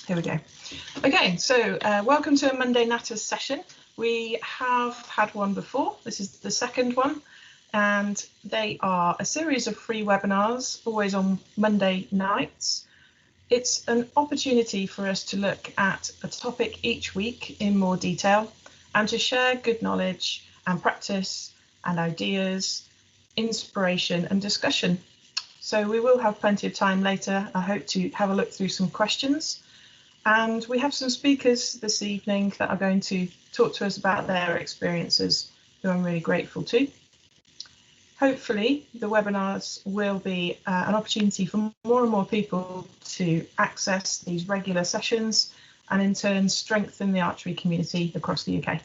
Here we go. Okay, so welcome to a Monday Natters session. We have had one before. This is the second one, and they are a series of free webinars, always on Monday nights. It's an opportunity for us to look at a topic each week in more detail and to share good knowledge and practice and ideas, inspiration and discussion. So we will have plenty of time later, I hope, to have a look through some questions. And we have some speakers this evening that are going to talk to us about their experiences, who I'm really grateful to. Hopefully, the webinars will be an opportunity for more and more people to access these regular sessions and in turn strengthen the archery community across the UK.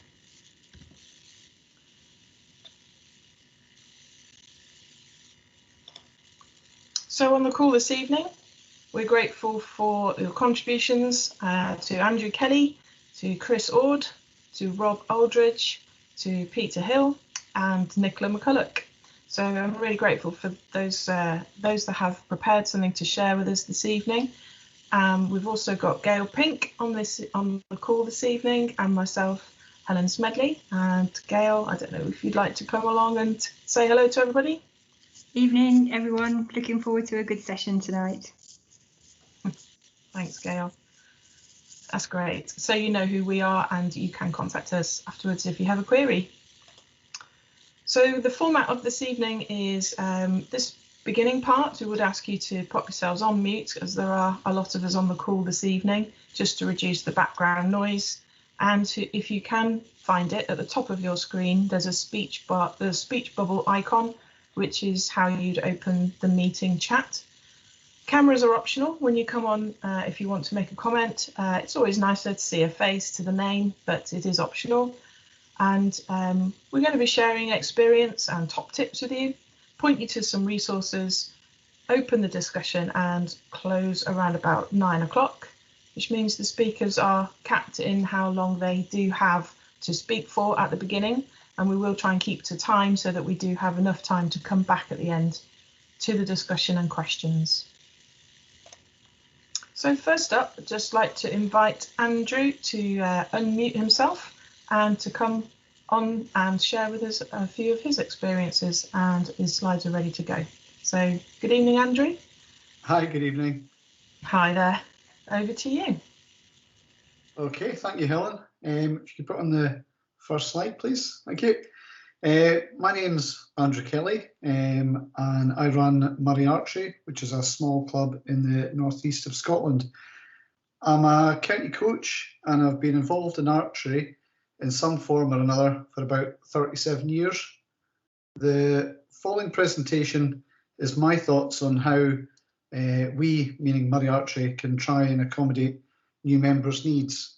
So on the call this evening, we're grateful for your contributions to Andrew Kelly, to Chris Ord, to Rob Aldridge, to Peter Hill and Nicola McCulloch. So I'm really grateful for those that have prepared something to share with us this evening. We've also got Gail Pink on the call this evening, and myself, Helen Smedley. And Gail, I don't know if you'd like to come along and say hello to everybody. Evening, everyone. Looking forward to a good session tonight. Thanks, Gail. That's great. So you know who we are and you can contact us afterwards if you have a query. So the format of this evening is this beginning part. We would ask you to pop yourselves on mute, as there are a lot of us on the call this evening, just to reduce the background noise. And if you can find it at the top of your screen, there's a speech bubble icon, which is how you'd open the meeting chat. Cameras are optional when you come on if you want to make a comment. It's always nicer to see a face to the name, but it is optional. And we're going to be sharing experience and top tips with you, point you to some resources, open the discussion and close around about 9 o'clock, which means the speakers are capped in how long they do have to speak for at the beginning. And we will try and keep to time so that we do have enough time to come back at the end to the discussion and questions. So first up, I'd just like to invite Andrew to unmute himself and to come on and share with us a few of his experiences, and his slides are ready to go. So good evening, Andrew. Hi, good evening. Hi there, over to you. Okay, thank you, Helen. If you could put on the first slide, please. Thank you. My name's Andrew Kelly, and I run Murray Archery, which is a small club in the northeast of Scotland. I'm a county coach and I've been involved in archery in some form or another for about 37 years. The following presentation is my thoughts on how we, meaning Murray Archery, can try and accommodate new members' needs.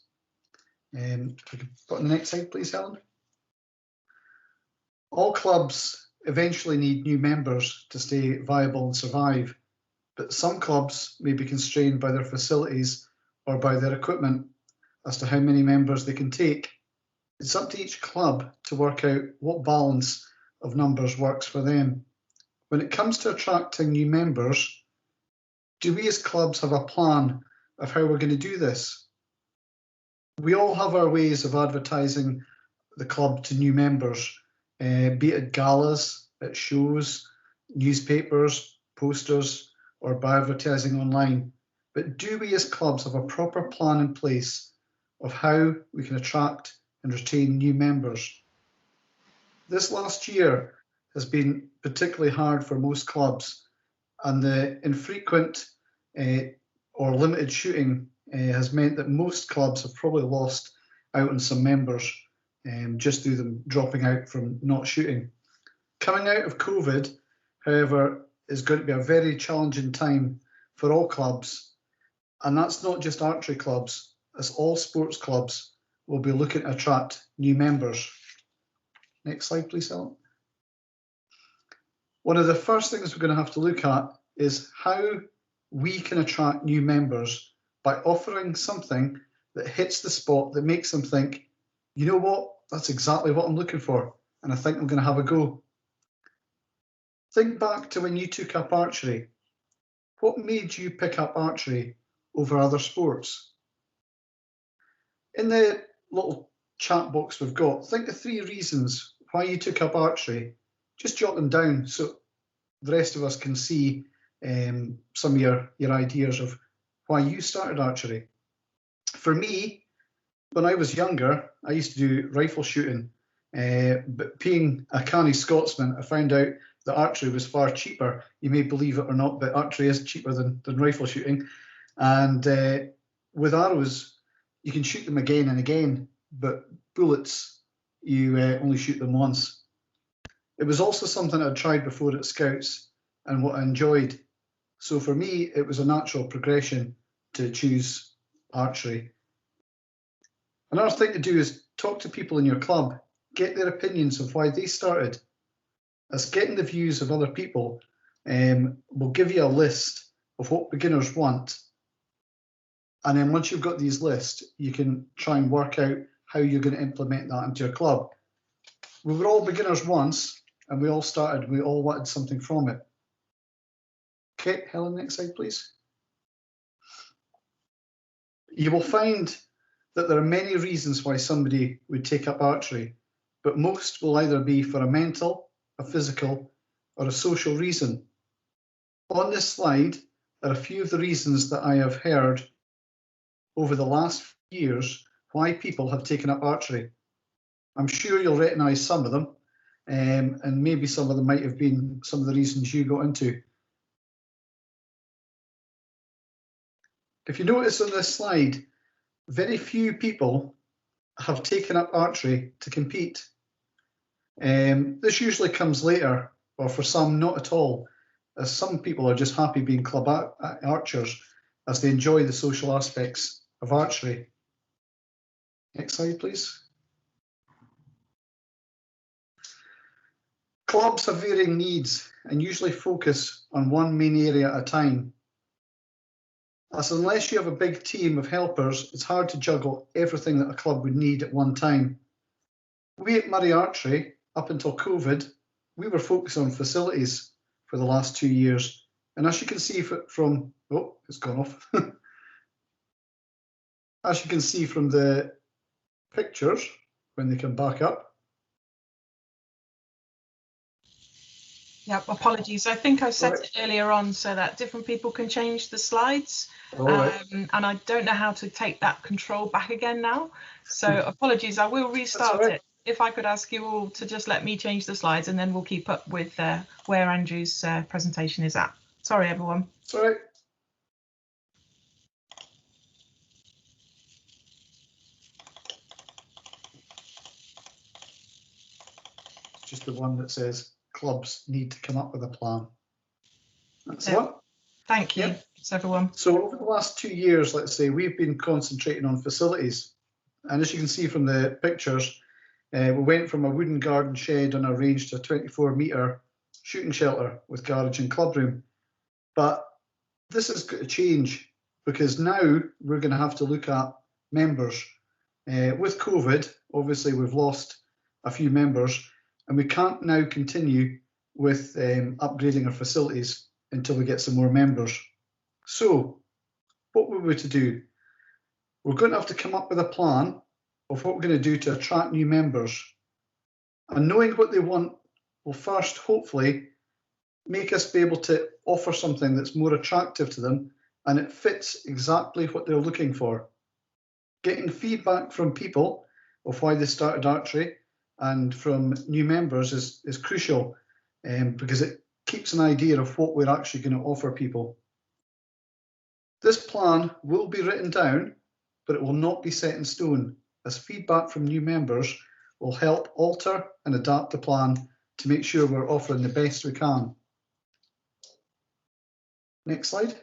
If we could put on the next slide, please, Helen. All clubs eventually need new members to stay viable and survive, but some clubs may be constrained by their facilities or by their equipment as to how many members they can take. It's up to each club to work out what balance of numbers works for them. When it comes to attracting new members, do we as clubs have a plan of how we're going to do this? We all have our ways of advertising the club to new members, be it at galas, at shows, newspapers, posters, or by advertising online. But do we as clubs have a proper plan in place of how we can attract and retain new members? This last year has been particularly hard for most clubs, and the infrequent or limited shooting has meant that most clubs have probably lost out on some members just through them dropping out from not shooting. Coming out of COVID, however, is going to be a very challenging time for all clubs, and that's not just archery clubs, as all sports clubs will be looking to attract new members. Next slide, please, Helen. One of the first things we're going to have to look at is how we can attract new members by offering something that hits the spot, that makes them think, you know what, that's exactly what I'm looking for, and I think I'm going to have a go. Think back to when you took up archery. What made you pick up archery over other sports? In the little chat box we've got, think of 3 reasons why you took up archery. Just jot them down so the rest of us can see some of your ideas of why you started archery. For me, when I was younger, I used to do rifle shooting, but being a canny Scotsman, I found out that archery was far cheaper. You may believe it or not, but archery is cheaper than rifle shooting. And with arrows, you can shoot them again and again, but bullets, you only shoot them once. It was also something I'd tried before at Scouts and what I enjoyed. So for me, it was a natural progression to choose archery. Another thing to do is talk to people in your club, get their opinions of why they started. As getting the views of other people will give you a list of what beginners want. And then once you've got these lists, you can try and work out how you're going to implement that into your club. We were all beginners once, and we all started, we all wanted something from it. Okay, Helen, next slide, please. You will find that there are many reasons why somebody would take up archery, but most will either be for a mental, a physical, or a social reason. On this slide are a few of the reasons that I have heard over the last few years why people have taken up archery. I'm sure you'll recognise some of them, and maybe some of them might have been some of the reasons you got into. If you notice on this slide, very few people have taken up archery to compete. This usually comes later, or for some not at all, as some people are just happy being club archers as they enjoy the social aspects of archery. Next slide, please. Clubs have varying needs and usually focus on one main area at a time. As unless you have a big team of helpers, it's hard to juggle everything that a club would need at one time. We at Murray Archery, up until COVID, we were focused on facilities for the last 2 years. And as you can see from, oh, it's gone off. As you can see from the pictures, when they come back up. Yeah, apologies. I think I set it earlier on so that different people can change the slides. And I don't know how to take that control back again now. So apologies, I will restart it. If I could ask you all to just let me change the slides and then we'll keep up with where Andrew's presentation is at. Sorry, everyone. Sorry. Just the one that says clubs need to come up with a plan. That's the one. Thank you, yep. Everyone. So over the last 2 years, let's say, we've been concentrating on facilities. And as you can see from the pictures, we went from a wooden garden shed on a range to a 24-metre shooting shelter with garage and clubroom. But this is going to change because now we're going to have to look at members. With COVID, obviously, we've lost a few members and we can't now continue with upgrading our facilities until we get some more members. So what were we to do? We're going to have to come up with a plan of what we're going to do to attract new members. And knowing what they want will first, hopefully, make us be able to offer something that's more attractive to them and it fits exactly what they're looking for. Getting feedback from people of why they started archery and from new members is crucial because it keeps an idea of what we're actually going to offer people. This plan will be written down, but it will not be set in stone, as feedback from new members will help alter and adapt the plan to make sure we're offering the best we can. Next slide.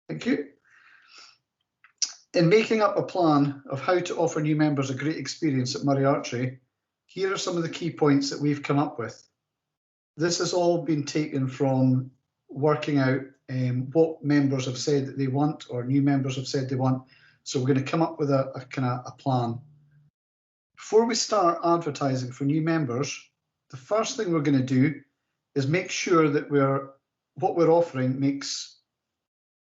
Thank you. In making up a plan of how to offer new members a great experience at Murray Archery, here are some of the key points that we've come up with. This has all been taken from working out what members have said that they want or new members have said they want. So we're going to come up with a kind of a plan. Before we start advertising for new members, the first thing we're going to do is make sure that what we're offering makes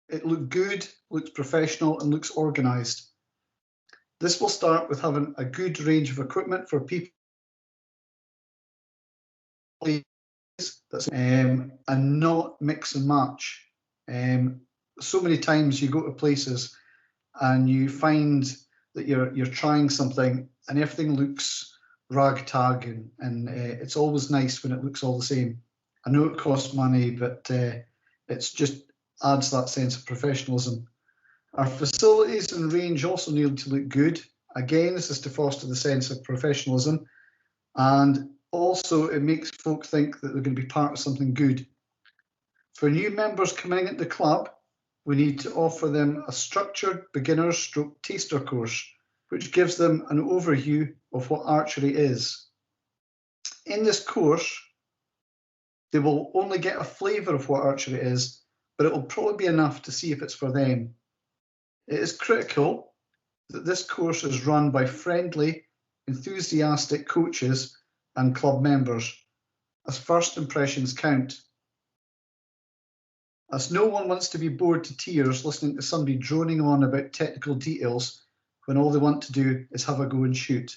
it look good, looks professional and looks organised. This will start with having a good range of equipment for people and not mix and match. So many times you go to places and you find that you're trying something and everything looks ragtag, and it's always nice when it looks all the same. I know it costs money, but it's just adds that sense of professionalism. Our facilities and range also need to look good. Again, this is to foster the sense of professionalism, and also it makes folk think that they're going to be part of something good. For new members coming into the club, we need to offer them a structured beginner stroke taster course, which gives them an overview of what archery is. In this course, they will only get a flavour of what archery is, but it will probably be enough to see if it's for them. It is critical that this course is run by friendly, enthusiastic coaches and club members, as first impressions count. As no one wants to be bored to tears listening to somebody droning on about technical details when all they want to do is have a go and shoot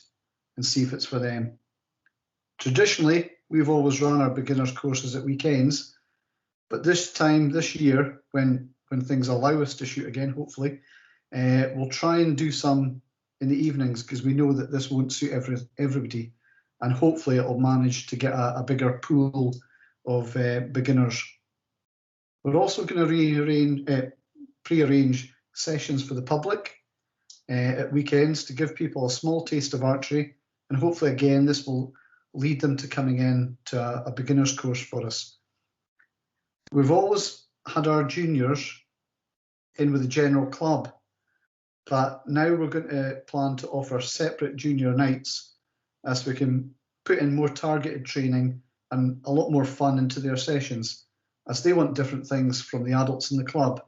and see if it's for them. Traditionally, we've always run our beginners courses at weekends, but this year, when things allow us to shoot again, hopefully, we'll try and do some in the evenings, because we know that this won't suit everybody, and hopefully it'll manage to get a bigger pool of beginners. We're also going to pre-arrange sessions for the public at weekends to give people a small taste of archery, and hopefully again this will lead them to coming in to a beginner's course for us. We've always had our juniors in with the general club, but now we're going to plan to offer separate junior nights, as we can put in more targeted training and a lot more fun into their sessions, as they want different things from the adults in the club,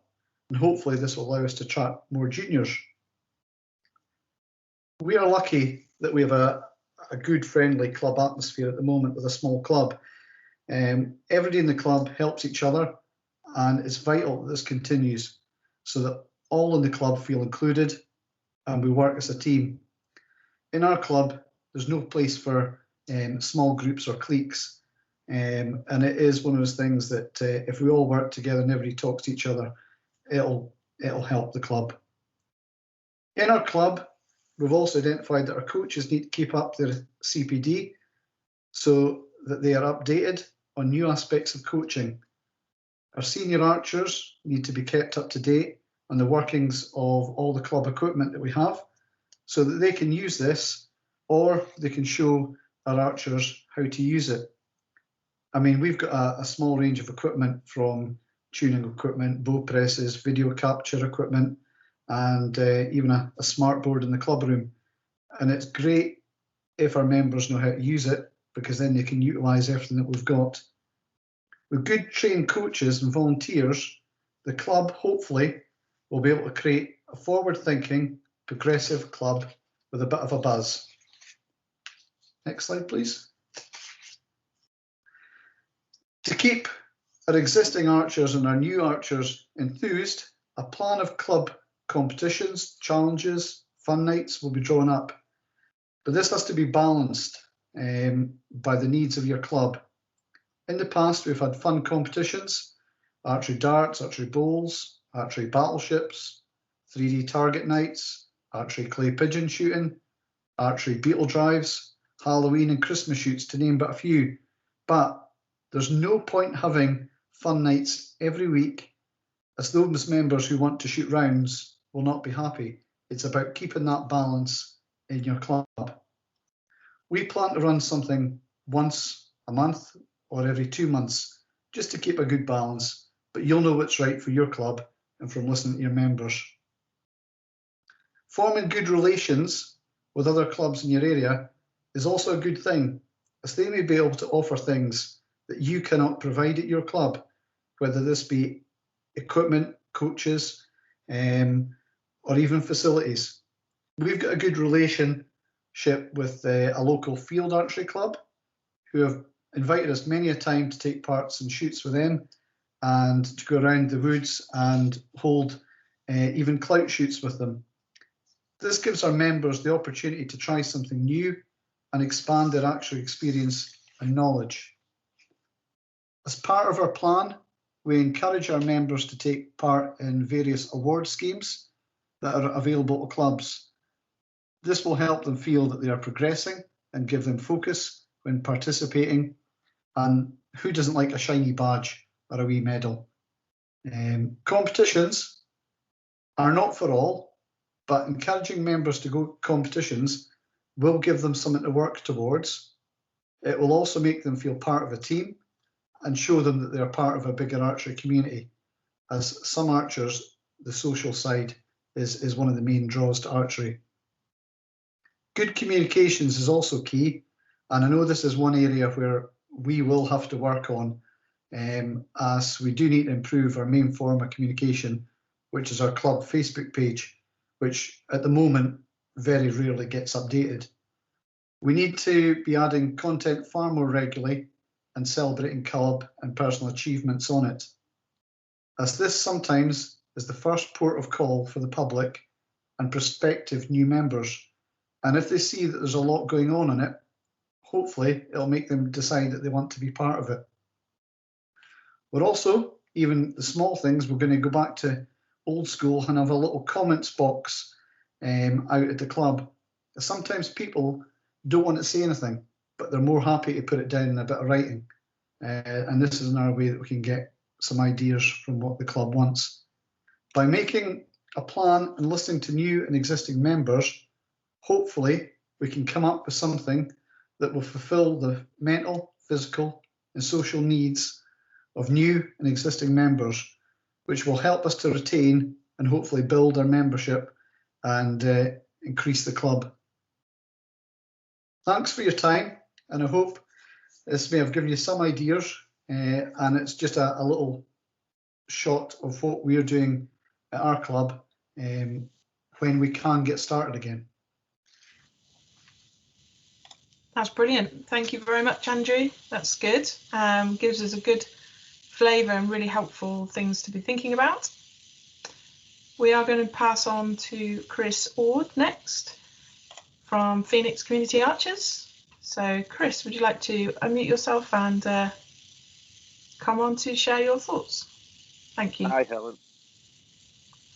and hopefully this will allow us to attract more juniors. We are lucky that we have a good, friendly club atmosphere at the moment with a small club. Everybody in the club helps each other, and it's vital that this continues so that all in the club feel included and we work as a team. In our club, there's no place for small groups or cliques, and it is one of those things that if we all work together and everybody talks to each other, it'll help the club. In our club, we've also identified that our coaches need to keep up their CPD so that they are updated on new aspects of coaching. Our senior archers need to be kept up to date on the workings of all the club equipment that we have, so that they can use this, or they can show our archers how to use it. I mean, we've got a small range of equipment, from tuning equipment, bow presses, video capture equipment, and even a smart board in the club room. And it's great if our members know how to use it, because then they can utilise everything that we've got. With good trained coaches and volunteers, the club hopefully will be able to create a forward-thinking, progressive club with a bit of a buzz. Next slide, please. To keep our existing archers and our new archers enthused, a plan of club competitions, challenges, fun nights will be drawn up. But this has to be balanced by the needs of your club. In the past, we've had fun competitions, archery darts, archery bowls, archery battleships, 3D target nights, archery clay pigeon shooting, archery beetle drives, Halloween and Christmas shoots, to name but a few. But there's no point having fun nights every week, as those members who want to shoot rounds will not be happy. It's about keeping that balance in your club. We plan to run something once a month or every 2 months, just to keep a good balance, but you'll know what's right for your club and from listening to your members. Forming good relations with other clubs in your area is also a good thing, as they may be able to offer things that you cannot provide at your club, whether this be equipment, coaches, or even facilities. We've got a good relationship with a local field archery club, who have invited us many a time to take parts in shoots with them and to go around the woods and hold even clout shoots with them. This gives our members the opportunity to try something new and expand their archery experience and knowledge. As part of our plan, we encourage our members to take part in various award schemes that are available to clubs. This will help them feel that they are progressing and give them focus when participating. And who doesn't like a shiny badge or a wee medal? Competitions are not for all, but encouraging members to go to competitions will give them something to work towards. It will also make them feel part of a team and show them that they're part of a bigger archery community. As some archers, the social side is one of the main draws to archery. Good communications is also key, and I know this is one area where we will have to work on, as we do need to improve our main form of communication, which is our club Facebook page, which at the moment very rarely gets updated. We need to be adding content far more regularly and celebrating club and personal achievements on it, as this sometimes is the first port of call for the public and prospective new members. And if they see that there's a lot going on in it, hopefully it'll make them decide that they want to be part of it. We're also, even the small things, we're going to go back to old school and have a little comments box out at the club. Sometimes people don't want to say anything, but they're more happy to put it down in a bit of writing. And this is another way that we can get some ideas from what the club wants. By making a plan and listening to new and existing members, hopefully we can come up with something that will fulfill the mental, physical and social needs of new and existing members, which will help us to retain and hopefully build our membership and increase the club. Thanks for your time, and I hope this may have given you some ideas, and it's just a little shot of what we're doing at our club when we can get started again. That's brilliant. Thank you very much, Andrew. That's good. Gives us a good flavour and really helpful things to be thinking about. We are going to pass on to Chris Ord next from Phoenix Community Archers. So Chris, would you like to unmute yourself and come on to share your thoughts? Thank you. Hi, Helen.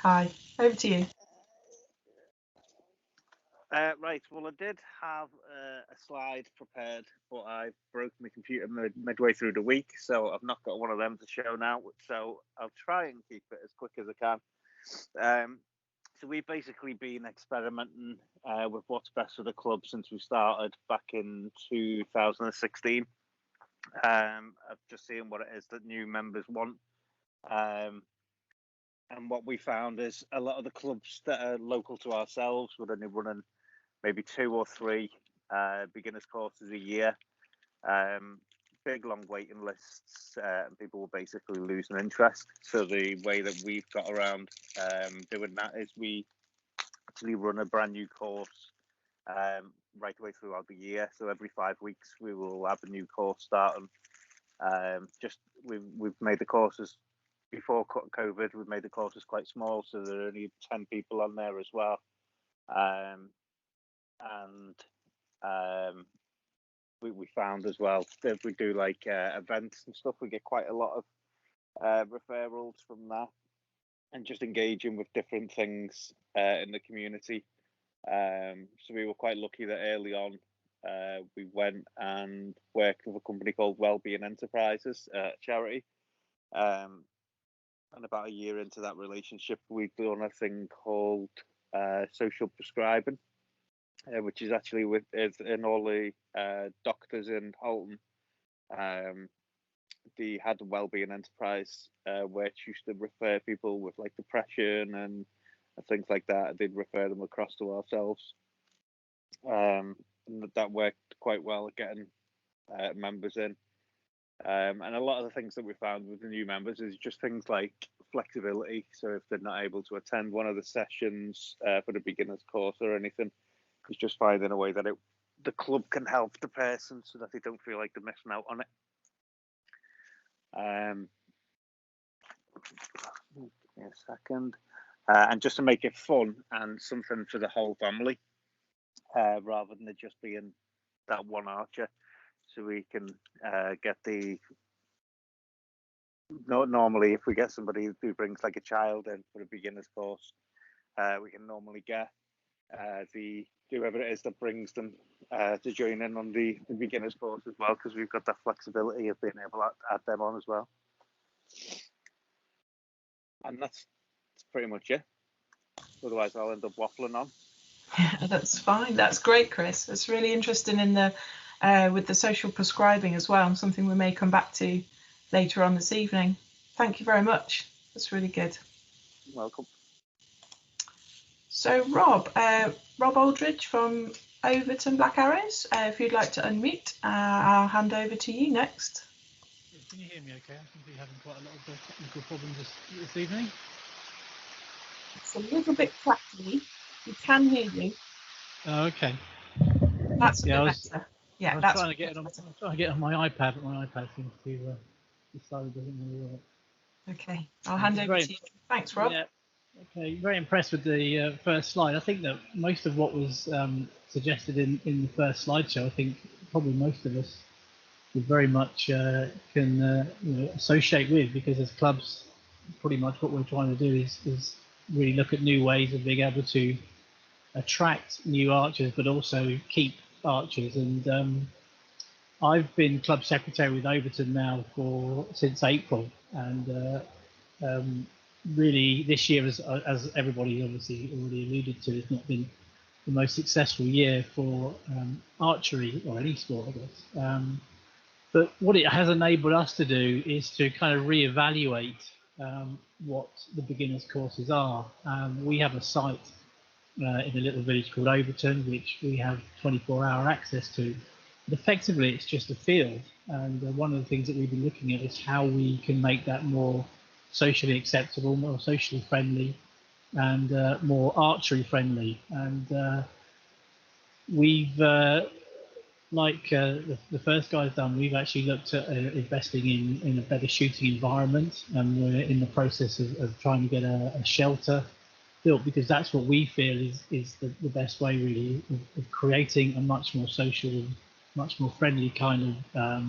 Hi, over to you. Right, well, I did have a slide prepared, but I broke my computer midway through the week, so I've not got one of them to show now, so I'll try and keep it as quick as I can. So we've basically been experimenting with what's best for the club since we started back in 2016. I've just seen what it is that new members want. And what we found is a lot of the clubs that are local to ourselves were only running maybe 2 or 3 beginners courses a year. Big long waiting lists, and people were basically losing interest. So the way that we've got around doing that is we actually run a brand new course right away throughout the year. So every 5 weeks we will have a new course starting. We've made the courses before COVID. We've made the courses quite small, so there are only 10 people on there as well. We found as well that we do like events and stuff, we get quite a lot of referrals from that, and just engaging with different things in the community. So we were quite lucky that early on we went and worked with a company called Wellbeing Enterprises, charity. And about a year into that relationship, we've done a thing called social prescribing, which is actually in all the doctors in Holton. They had a wellbeing enterprise which used to refer people with like depression and things like that. They'd refer them across to ourselves. And that worked quite well at getting members in. And a lot of the things that we found with the new members is just things like flexibility. So if they're not able to attend one of the sessions for the beginners course or anything, it's just finding a way that the club can help the person so that they don't feel like they're missing out on it. Give me a second. and just to make it fun and something for the whole family, rather than it just being that one archer. So we can get the normally if we get somebody who brings like a child in for a beginner's course, we can normally get the whoever it is that brings them to join in on the beginner's course as well, because we've got that flexibility of being able to add them on as well. And that's pretty much it. Otherwise, I'll end up waffling on. Yeah, that's fine. That's great, Chris. It's really interesting in the with the social prescribing as well, and something we may come back to later on this evening. Thank you very much. That's really good. Welcome. So Rob Aldridge from Overton Black Arrows, if you'd like to unmute, I'll hand over to you next. Can you hear me okay? I think we're having quite a lot of technical problems this evening. It's a little bit crackly. We can hear you. Oh, okay. That's a bit better. Yeah, I'm trying to get on my iPad, but my iPad seems to decide it doesn't really work. Okay, I'll hand over to you. Thanks, Rob. Yeah. Okay, very impressed with the first slide. I think that most of what was suggested in the first slideshow, I think probably most of us would very much can associate with, because as clubs, pretty much what we're trying to do is really look at new ways of being able to attract new archers, but also keep archers. And I've been club secretary with Overton now since April, and really this year, as everybody obviously already alluded to, has not been the most successful year for archery or any sport, I guess. But what it has enabled us to do is to kind of reevaluate what the beginners courses are. We have a site in a little village called Overton, which we have 24-hour access to. But effectively, it's just a field. And one of the things that we've been looking at is how we can make that more socially acceptable, more socially friendly, and more archery friendly. And we've, like the first guy's done, we've actually looked at investing in a better shooting environment, and we're in the process of trying to get a shelter built, because that's what we feel is the best way really of creating a much more social, much more friendly kind of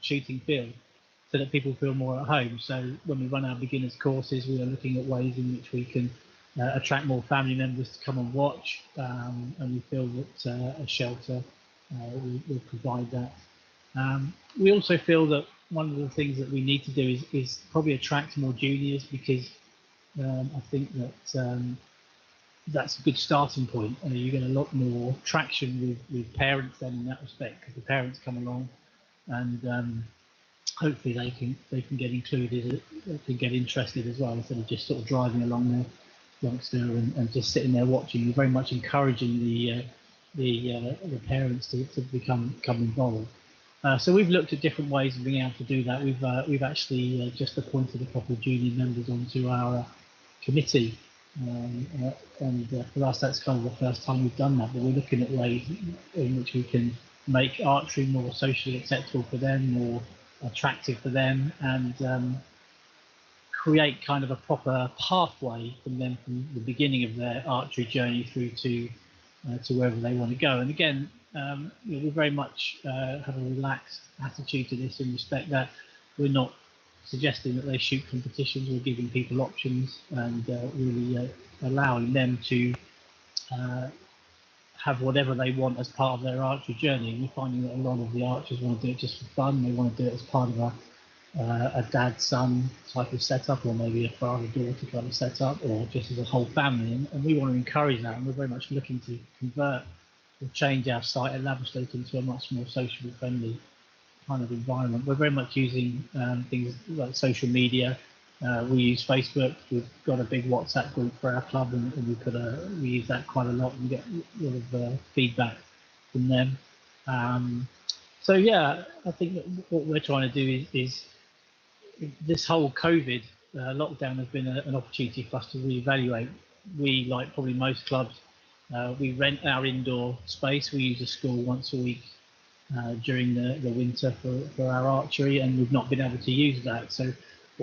shooting field, so that people feel more at home. So when we run our beginners courses, we are looking at ways in which we can attract more family members to come and watch, and we feel that a shelter will provide that. We also feel that one of the things that we need to do is probably attract more juniors, because I think that that's a good starting point. You get a lot more traction with parents then in that respect, because the parents come along, and hopefully they can get included, they can get interested as well, instead of just sort of driving along their youngster and just sitting there watching. We're very much encouraging the parents to become involved. So we've looked at different ways of being able to do that. We've actually just appointed a couple of junior members onto our committee, and for us that's kind of the first time we've done that. But we're looking at ways in which we can make archery more socially acceptable for them, more attractive for them, and create kind of a proper pathway from them from the beginning of their archery journey through to wherever they want to go. And again, we very much have a relaxed attitude to this, in respect that we're not suggesting that they shoot competitions. We're giving people options, and really allowing them to have whatever they want as part of their archery journey. And we're finding that a lot of the archers want to do it just for fun. They want to do it as part of a dad-son type of setup, or maybe a father-daughter kind of setup, or just as a whole family. And we want to encourage that, and we're very much looking to convert or change our site at Laverstoke into a much more socially friendly kind of environment. We're very much using things like social media. We use Facebook. We've got a big WhatsApp group for our club, and we use that quite a lot, and get a lot of feedback from them. So yeah, I think that what we're trying to do is this whole COVID lockdown has been an opportunity for us to reevaluate. We, like probably most clubs, we rent our indoor space. We use a school once a week during the winter for our archery, and we've not been able to use that. So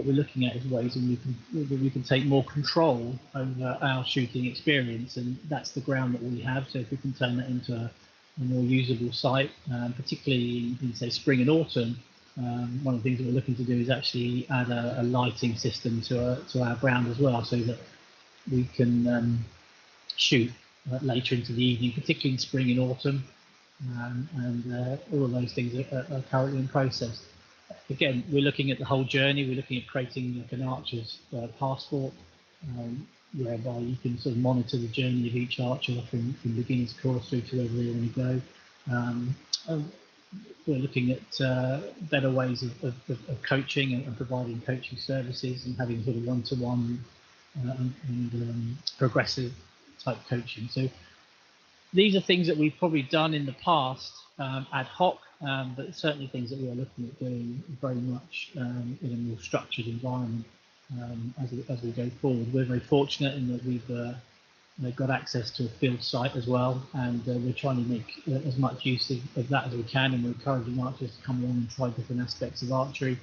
what we're looking at is ways in we can take more control over our shooting experience, and that's the ground that we have. So if we can turn that into a more usable site, particularly in say spring and autumn, one of the things that we're looking to do is actually add a lighting system to our ground as well, so that we can shoot later into the evening, particularly in spring and autumn, and all of those things are currently in process. Again, we're looking at the whole journey. We're looking at creating like an archer's passport, whereby you can sort of monitor the journey of each archer from beginner's course through to wherever they want to go. We're looking at better ways of coaching and providing coaching services and having sort of one-to-one and progressive type coaching. So these are things that we've probably done in the past ad hoc, but certainly things that we are looking at doing very much in a more structured environment as we go forward. We're very fortunate in that we've got access to a field site as well, and we're trying to make as much use of that as we can, and we're encouraging archers to come along and try different aspects of archery,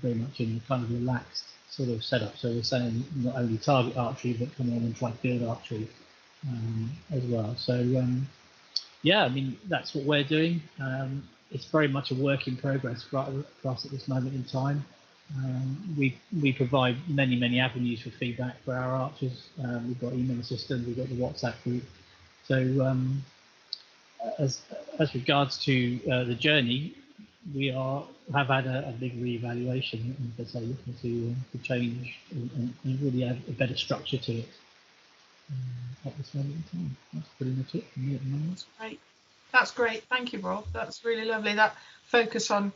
very much in a kind of relaxed sort of setup. So we're saying not only target archery, but come along and try field archery as well. So yeah, I mean, that's what we're doing. It's very much a work in progress for us at this moment in time. We provide many avenues for feedback for our archers. We've got email systems, we've got the WhatsApp group. So as regards to the journey, we have had a big reevaluation, and as I say, looking to change and really add a better structure to it at this moment in time. That's pretty much it from me at the moment. That's great. That's great. Thank you, Rob. That's really lovely. That focus on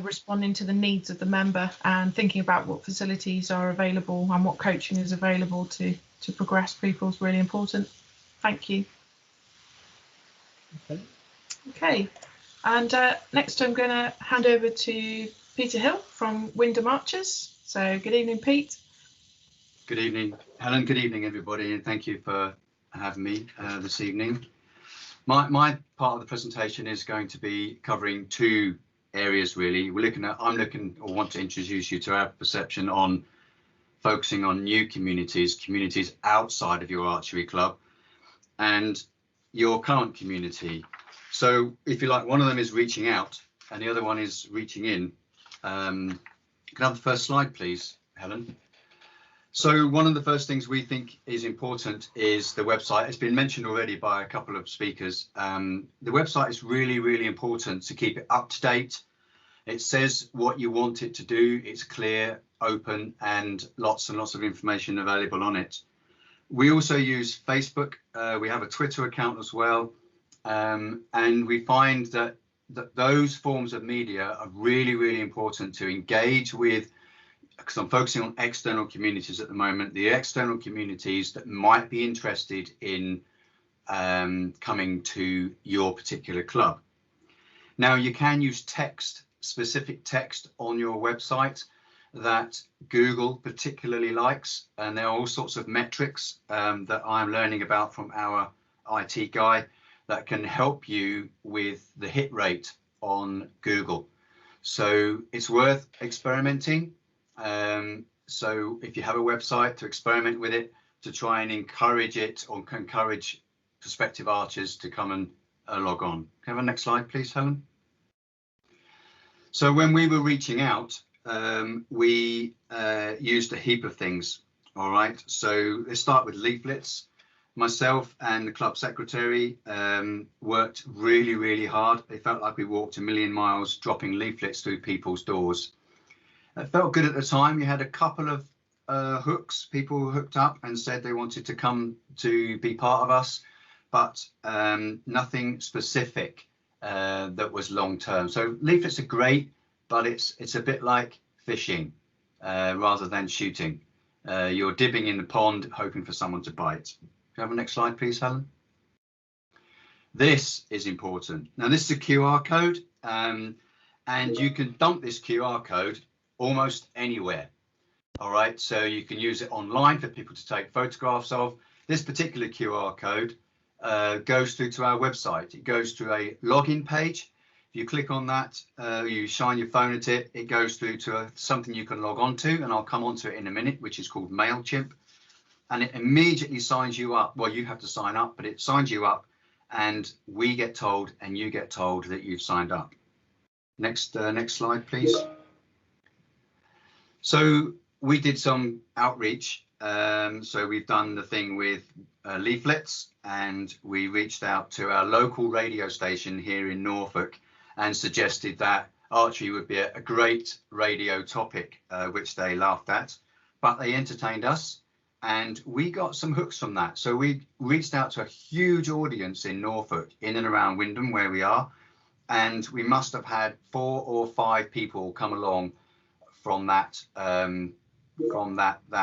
responding to the needs of the member and thinking about what facilities are available and what coaching is available to progress people is really important. Thank you. Okay. And next I'm going to hand over to Peter Hill from Wyndham Archers. So good evening, Pete. Good evening, Helen. Good evening, everybody, and thank you for having me this evening. My part of the presentation is going to be covering two areas really. I'm looking or want to introduce you to our perception on focusing on new communities outside of your archery club and your current community. So if you like, one of them is reaching out and the other one is reaching in. Can I have the first slide, please, Helen? So one of the first things we think is important is the website. It's been mentioned already by a couple of speakers. The website is really important to keep it up to date. It says what you want it to do. It's clear, open, and lots of information available on it. We also use Facebook. We have a Twitter account as well. And we find that those forms of media are really important to engage with, because I'm focusing on external communities at the moment, the external communities that might be interested in coming to your particular club. Now, you can use specific text on your website that Google particularly likes, and there are all sorts of metrics that I'm learning about from our IT guy that can help you with the hit rate on Google. So it's worth experimenting. So if you have a website, to experiment with it, to try and encourage it, or encourage prospective archers to come and log on. Can I have a next slide, please, Helen? So when we were reaching out, we used a heap of things. All right, so let's start with leaflets. Myself and the club secretary worked really hard. It felt like we walked a million miles dropping leaflets through people's doors. It felt good at the time. You had a couple of hooks, people hooked up and said they wanted to come to be part of us, but nothing specific that was long term. So leaflets are great, but it's a bit like fishing rather than shooting. You're dipping in the pond hoping for someone to bite. Can I have a next slide, please, Helen? This is important. Now, this is a QR code, and you can dump this QR code almost anywhere. All right, so you can use it online for people to take photographs of. This particular QR code goes through to our website. It goes to a login page. If If you click on that, you shine your phone at it, it goes through to something you can log on to, and I'll come on to it in a minute, which is called MailChimp. And it immediately signs you up. Well, you have to sign up, but it signs you up, and we get told and you get told that you've signed up. Next slide, please. So we did some outreach. So we've done the thing with leaflets, and we reached out to our local radio station here in Norfolk and suggested that archery would be a great radio topic, which they laughed at, but they entertained us. And we got some hooks from that. So we reached out to a huge audience in Norfolk, in and around Wymondham, where we are. And we must have had 4 or 5 people come along from that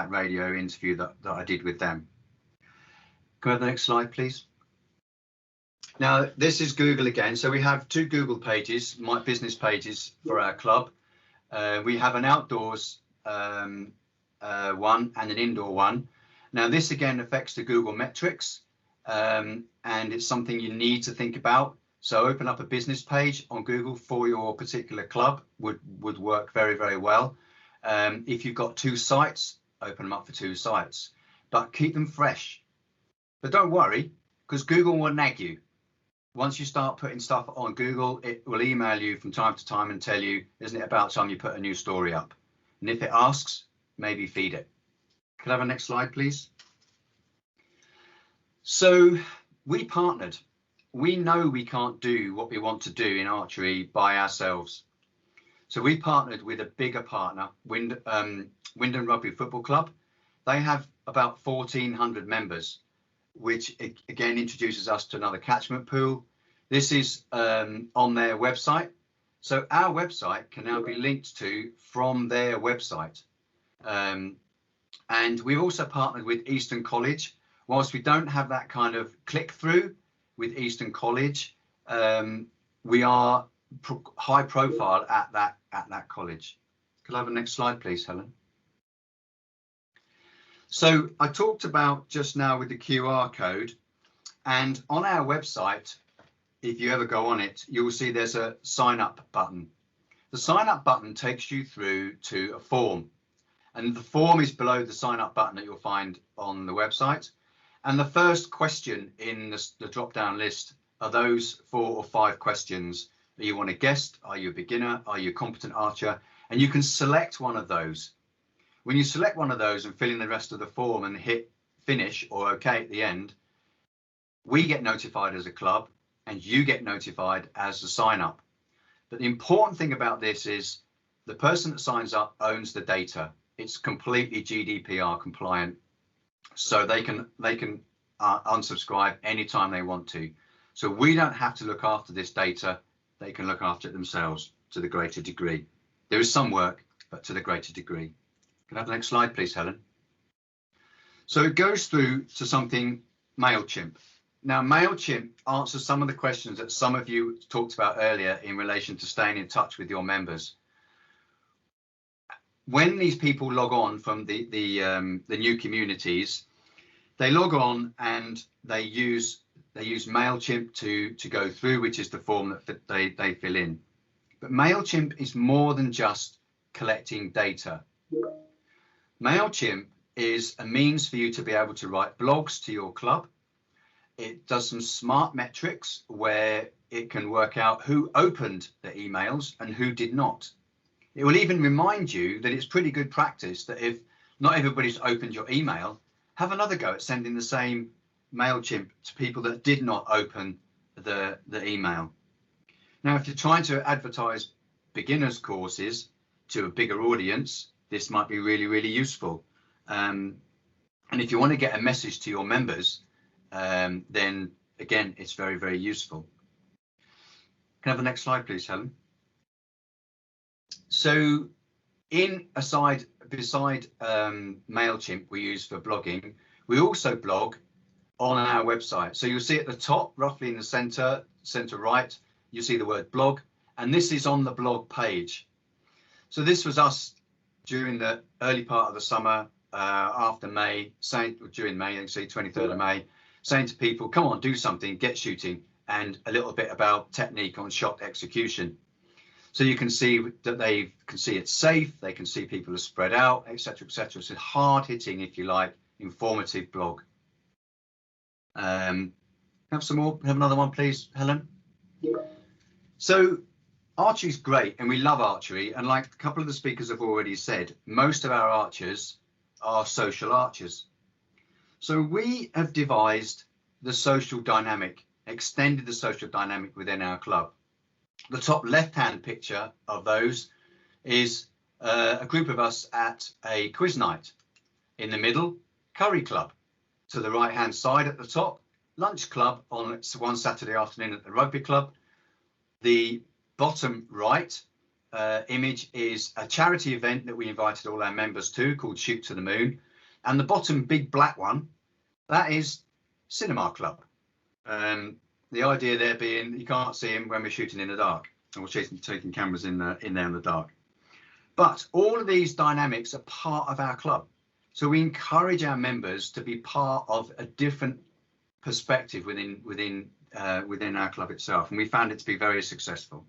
radio interview that I did with them. Go to the next slide, please. Now, this is Google again. So we have 2 Google pages, my business pages for our club. We have an outdoors one and an indoor one. Now this again affects the Google metrics, and it's something you need to think about. So open up a business page on Google for your particular club would work very, very well. If you've got 2 sites, open them up for 2 sites, but keep them fresh. But don't worry, because Google will nag you. Once you start putting stuff on Google, it will email you from time to time and tell you, isn't it about time you put a new story up? And if it asks, maybe feed it. Could I have a next slide, please? So we partnered. We know we can't do what we want to do in archery by ourselves. So we partnered with a bigger partner, Wymondham Rugby Football Club. They have about 1,400 members, which again introduces us to another catchment pool. This is on their website. So our website can now be linked to from their website. And we've also partnered with Eastern College. Whilst we don't have that kind of click through with Eastern College, we are high profile at that college. Could I have the next slide, please, Helen? So I talked about just now with the QR code, and on our website, if you ever go on it, you will see there's a sign up button. The sign up button takes you through to a form. And the form is below the sign up button that you'll find on the website. And the first question in the drop down list are those 4 or 5 questions. Are you a guest? Are you a beginner? Are you a competent archer? And you can select one of those. When you select one of those and fill in the rest of the form and hit finish or OK at the end, we get notified as a club and you get notified as the sign up. But the important thing about this is the person that signs up owns the data. It's completely GDPR compliant, so they can unsubscribe anytime they want to. So we don't have to look after this data. They can look after it themselves to the greater degree. There is some work, but to the greater degree. Can I have the next slide, please, Helen? So it goes through to something MailChimp. Now, MailChimp answers some of the questions that some of you talked about earlier in relation to staying in touch with your members. When these people log on from the new communities, they log on and they use MailChimp to go through, which is the form that they fill in. But MailChimp is more than just collecting data. MailChimp is a means for you to be able to write blogs to your club. It does some smart metrics where it can work out who opened the emails and who did not. It will even remind you that it's pretty good practice that if not everybody's opened your email, have another go at sending the same MailChimp to people that did not open the email. Now, if you're trying to advertise beginners courses to a bigger audience, this might be really, really useful. And if you want to get a message to your members, then again, it's very, very useful. Can I have the next slide, please, Helen? So beside MailChimp we use for blogging, we also blog on our website. So you'll see at the top, roughly in the center right, you see the word blog, and this is on the blog page. So this was us during the early part of the summer, after May, during May, you can see 23rd of May, saying to people, come on, do something, get shooting. and a little bit about technique on shot execution. So you can see that they can see it's safe, they can see people are spread out, etc., etc. It's a hard-hitting, if you like, informative blog. Have some more. Have another one, please, Helen. So archery is great, and we love archery. And like a couple of the speakers have already said, most of our archers are social archers. So we have devised the social dynamic, extended the social dynamic within our club. The top left-hand picture of those is a group of us at a quiz night. In the middle, curry club. To the right-hand side at the top, lunch club on one Saturday afternoon at the rugby club. The bottom right image is a charity event that we invited all our members to called Shoot to the Moon. And the bottom big black one, that is cinema club. The idea there being you can't see him when we're shooting in the dark, and we're taking cameras in there in the dark. But all of these dynamics are part of our club. So we encourage our members to be part of a different perspective within our club itself, and we found it to be very successful.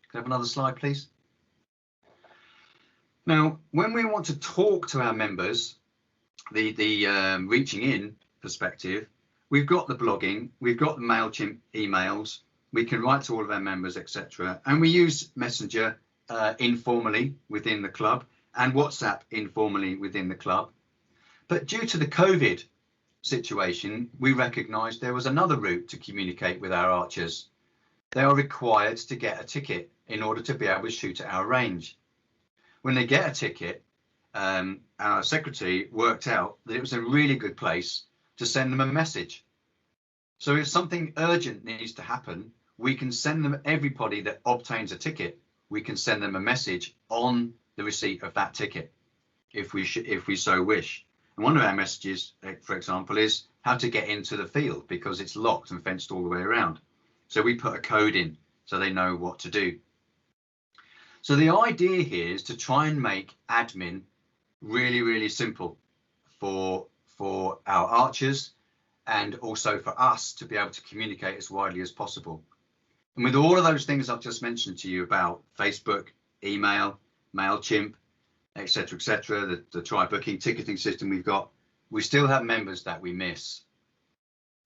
Can I have another slide, please? Now, when we want to talk to our members, the reaching in perspective, we've got the blogging, we've got the MailChimp emails, we can write to all of our members, etc. And we use Messenger informally within the club and WhatsApp informally within the club. But due to the COVID situation, we recognised there was another route to communicate with our archers. They are required to get a ticket in order to be able to shoot at our range. When they get a ticket, our secretary worked out that it was a really good place to send them a message. So if something urgent needs to happen, we can send them, everybody that obtains a ticket, we can send them a message on the receipt of that ticket if we so wish. And one of our messages, for example, is how to get into the field because it's locked and fenced all the way around. So we put a code in so they know what to do. So the idea here is to try and make admin really, really simple for our archers and also for us to be able to communicate as widely as possible. And with all of those things I've just mentioned to you about Facebook, email, MailChimp, etc., the try booking ticketing system we've got, we still have members that we miss.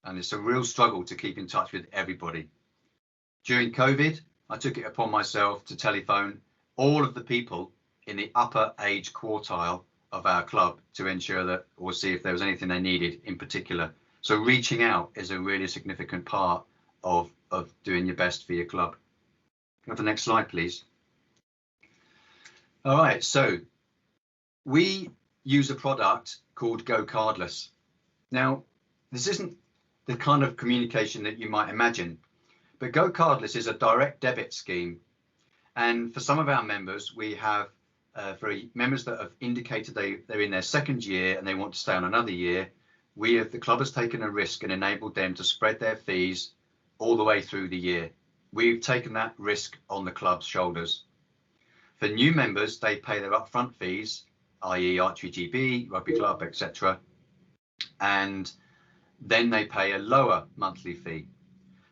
And it's a real struggle to keep in touch with everybody. During COVID, I took it upon myself to telephone all of the people in the upper age quartile of our club to ensure that, or see if there was anything they needed in particular. So reaching out is a really significant part of doing your best for your club. Can I have the next slide, please? All right, so we use a product called Go Cardless. Now, this isn't the kind of communication that you might imagine, but Go Cardless is a direct debit scheme. And for some of our members, we have, for members that have indicated they're in their second year and they want to stay on another year, the club has taken a risk and enabled them to spread their fees all the way through the year. We've taken that risk on the club's shoulders. For new members, they pay their upfront fees, i.e. Archery GB, Rugby Club, etc. And then they pay a lower monthly fee.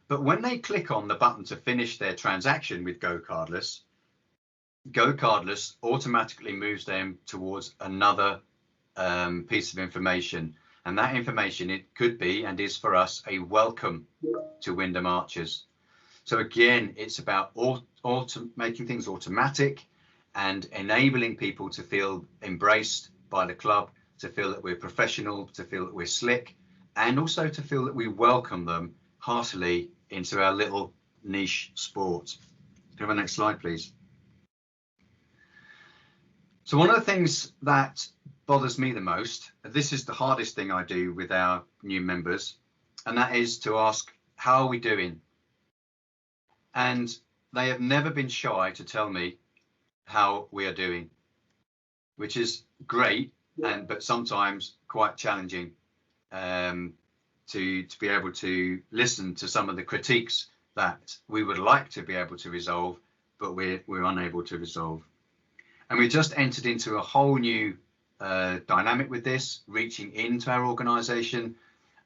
But when they click on the button to finish their transaction with Go Cardless automatically moves them towards another piece of information. And that information, it could be and is for us a welcome to Wyndham Archers. So again, it's about making things automatic and enabling people to feel embraced by the club, to feel that we're professional, to feel that we're slick, and also to feel that we welcome them heartily into our little niche sport. Can we have the next slide, please? So one of the things that bothers me the most, this is the hardest thing I do with our new members, and that is to ask, how are we doing? And they have never been shy to tell me how we are doing, which is great, but sometimes quite challenging to be able to listen to some of the critiques that we would like to be able to resolve, but we're unable to resolve. And we just entered into a whole new dynamic with this, reaching into our organisation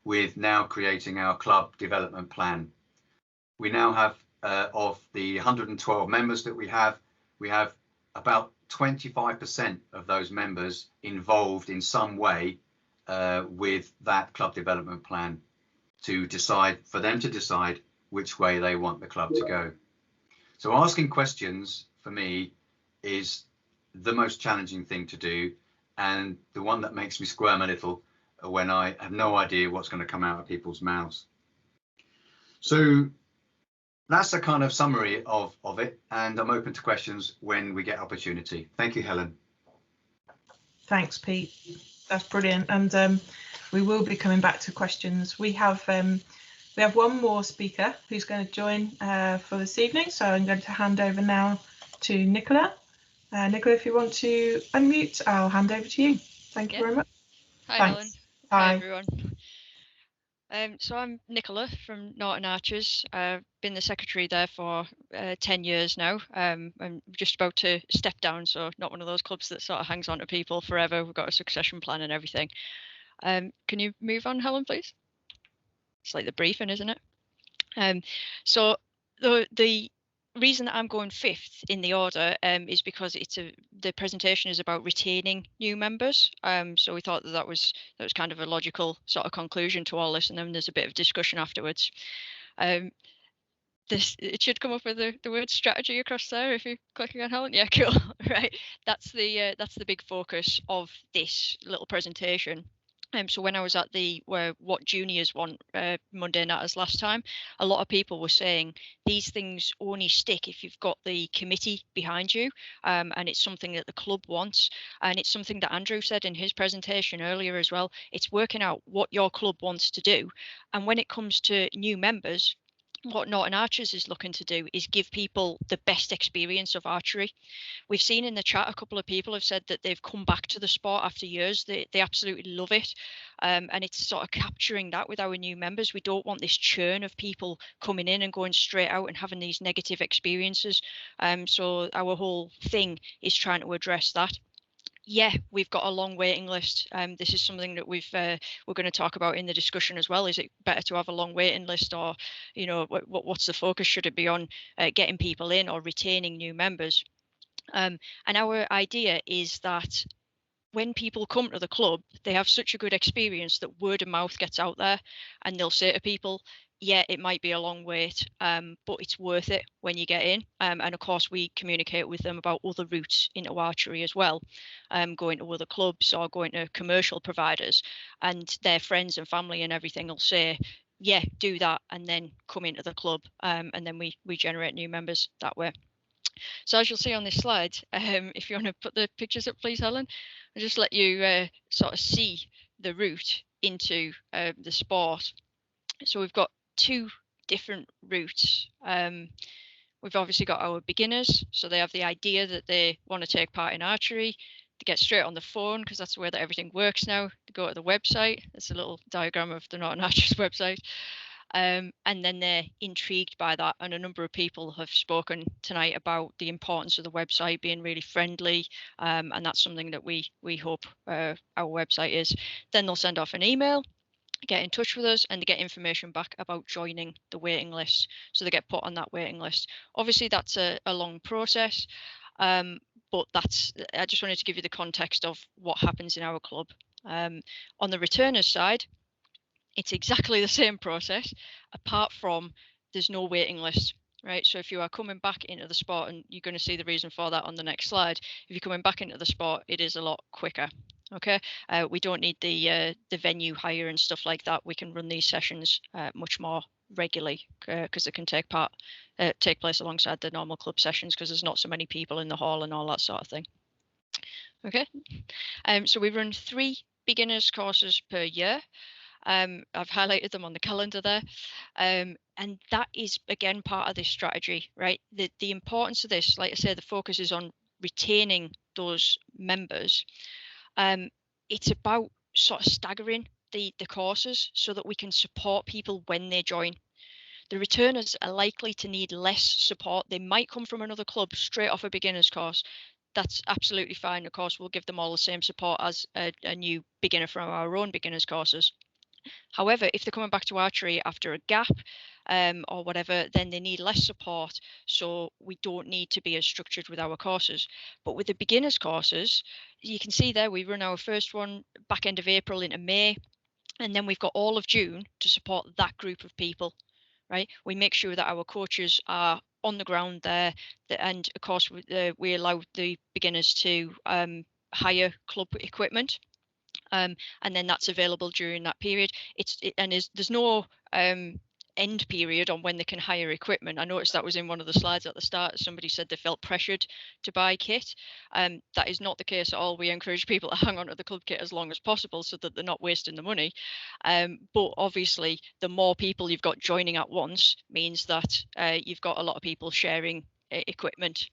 with now creating our club development plan. We now have, of the 112 members that we have about 25% of those members involved in some way with that club development plan for them to decide which way they want the club to go. So asking questions for me is the most challenging thing to do, and the one that makes me squirm a little when I have no idea what's going to come out of people's mouths. So that's a kind of summary of it, and I'm open to questions when we get opportunity. Thank you, Helen. Thanks, Pete. That's brilliant. And we will be coming back to questions. We have one more speaker who's going to join for this evening. So I'm going to hand over now to Nicola. Nicola, if you want to unmute, I'll hand over to you. Thank you very much. Hi, Thanks. Helen. Hi. Hi, everyone. So I'm Nicola from Natters. I've been the secretary there for 10 years now. I'm just about to step down, so not one of those clubs that sort of hangs on to people forever. We've got a succession plan and everything. Can you move on, Helen, please? It's like the briefing, isn't it? So the reason that I'm going fifth in the order is because the presentation is about retaining new members. So we thought that was kind of a logical sort of conclusion to all this, and then there's a bit of discussion afterwards. It should come up with the word strategy across there if you're clicking on Helen. Yeah, cool. Right, that's the big focus of this little presentation. So when I was at the what juniors want Monday Natters last time, a lot of people were saying these things only stick if you've got the committee behind you, and it's something that the club wants, and it's something that Andrew said in his presentation earlier as well. It's working out what your club wants to do, and when it comes to new members, what Norton Archers is looking to do is give people the best experience of archery. We've seen in the chat a couple of people have said that they've come back to the sport after years. They absolutely love it, and it's sort of capturing that with our new members. We don't want this churn of people coming in and going straight out and having these negative experiences. So our whole thing is trying to address that. Yeah, we've got a long waiting list. This is something that we're going to talk about in the discussion as well. Is it better to have a long waiting list, or what's the focus? Should it be on getting people in or retaining new members? And our idea is that when people come to the club, they have such a good experience that word of mouth gets out there, and they'll say to people, yeah, it might be a long wait, but it's worth it when you get in. And of course, we communicate with them about other routes into archery as well, going to other clubs or going to commercial providers, and their friends and family and everything will say, yeah, do that, and then come into the club, and then we generate new members that way. So as you'll see on this slide, if you want to put the pictures up, please, Helen, I'll just let you sort of see the route into the sport. So we've got two different routes. We've obviously got our beginners, so they have the idea that they want to take part in archery. They get straight on the phone because that's the way that everything works now. They go to the website. There's a little diagram of the Norton Archers website. And then they're intrigued by that, and a number of people have spoken tonight about the importance of the website being really friendly, and that's something that we hope our website is. Then they'll send off an email, get in touch with us, and they get information back about joining the waiting list, so they get put on that waiting list. Obviously that's a long process, but I just wanted to give you the context of what happens in our club. On the returners side, it's exactly the same process, apart from there's no waiting list, right? So if you are coming back into the sport, and you're going to see the reason for that on the next slide, if you're coming back into the sport, it is a lot quicker. Okay, we don't need the venue hire and stuff like that. We can run these sessions much more regularly because they can take place alongside the normal club sessions, because there's not so many people in the hall and all that sort of thing. Okay, so we run 3 beginners courses per year. I've highlighted them on the calendar there, and that is again part of this strategy, right? The importance of this, like I said, the focus is on retaining those members. It's about sort of staggering the courses so that we can support people when they join. The returners are likely to need less support. They might come from another club straight off a beginner's course. That's absolutely fine. Of course, we'll give them all the same support as a new beginner from our own beginners courses. However, if they're coming back to archery after a gap or whatever, then they need less support. So we don't need to be as structured with our courses. But with the beginners courses, you can see there we run our first one back end of April into May. And then we've got all of June to support that group of people, right? We make sure that our coaches are on the ground there. And of course, we allow the beginners to hire club equipment. And then that's available during that period. There's no end period on when they can hire equipment. I noticed that was in one of the slides at the start. Somebody said they felt pressured to buy kit. That is not the case at all. We encourage people to hang on to the club kit as long as possible so that they're not wasting the money. But obviously, the more people you've got joining at once means that you've got a lot of people sharing equipment.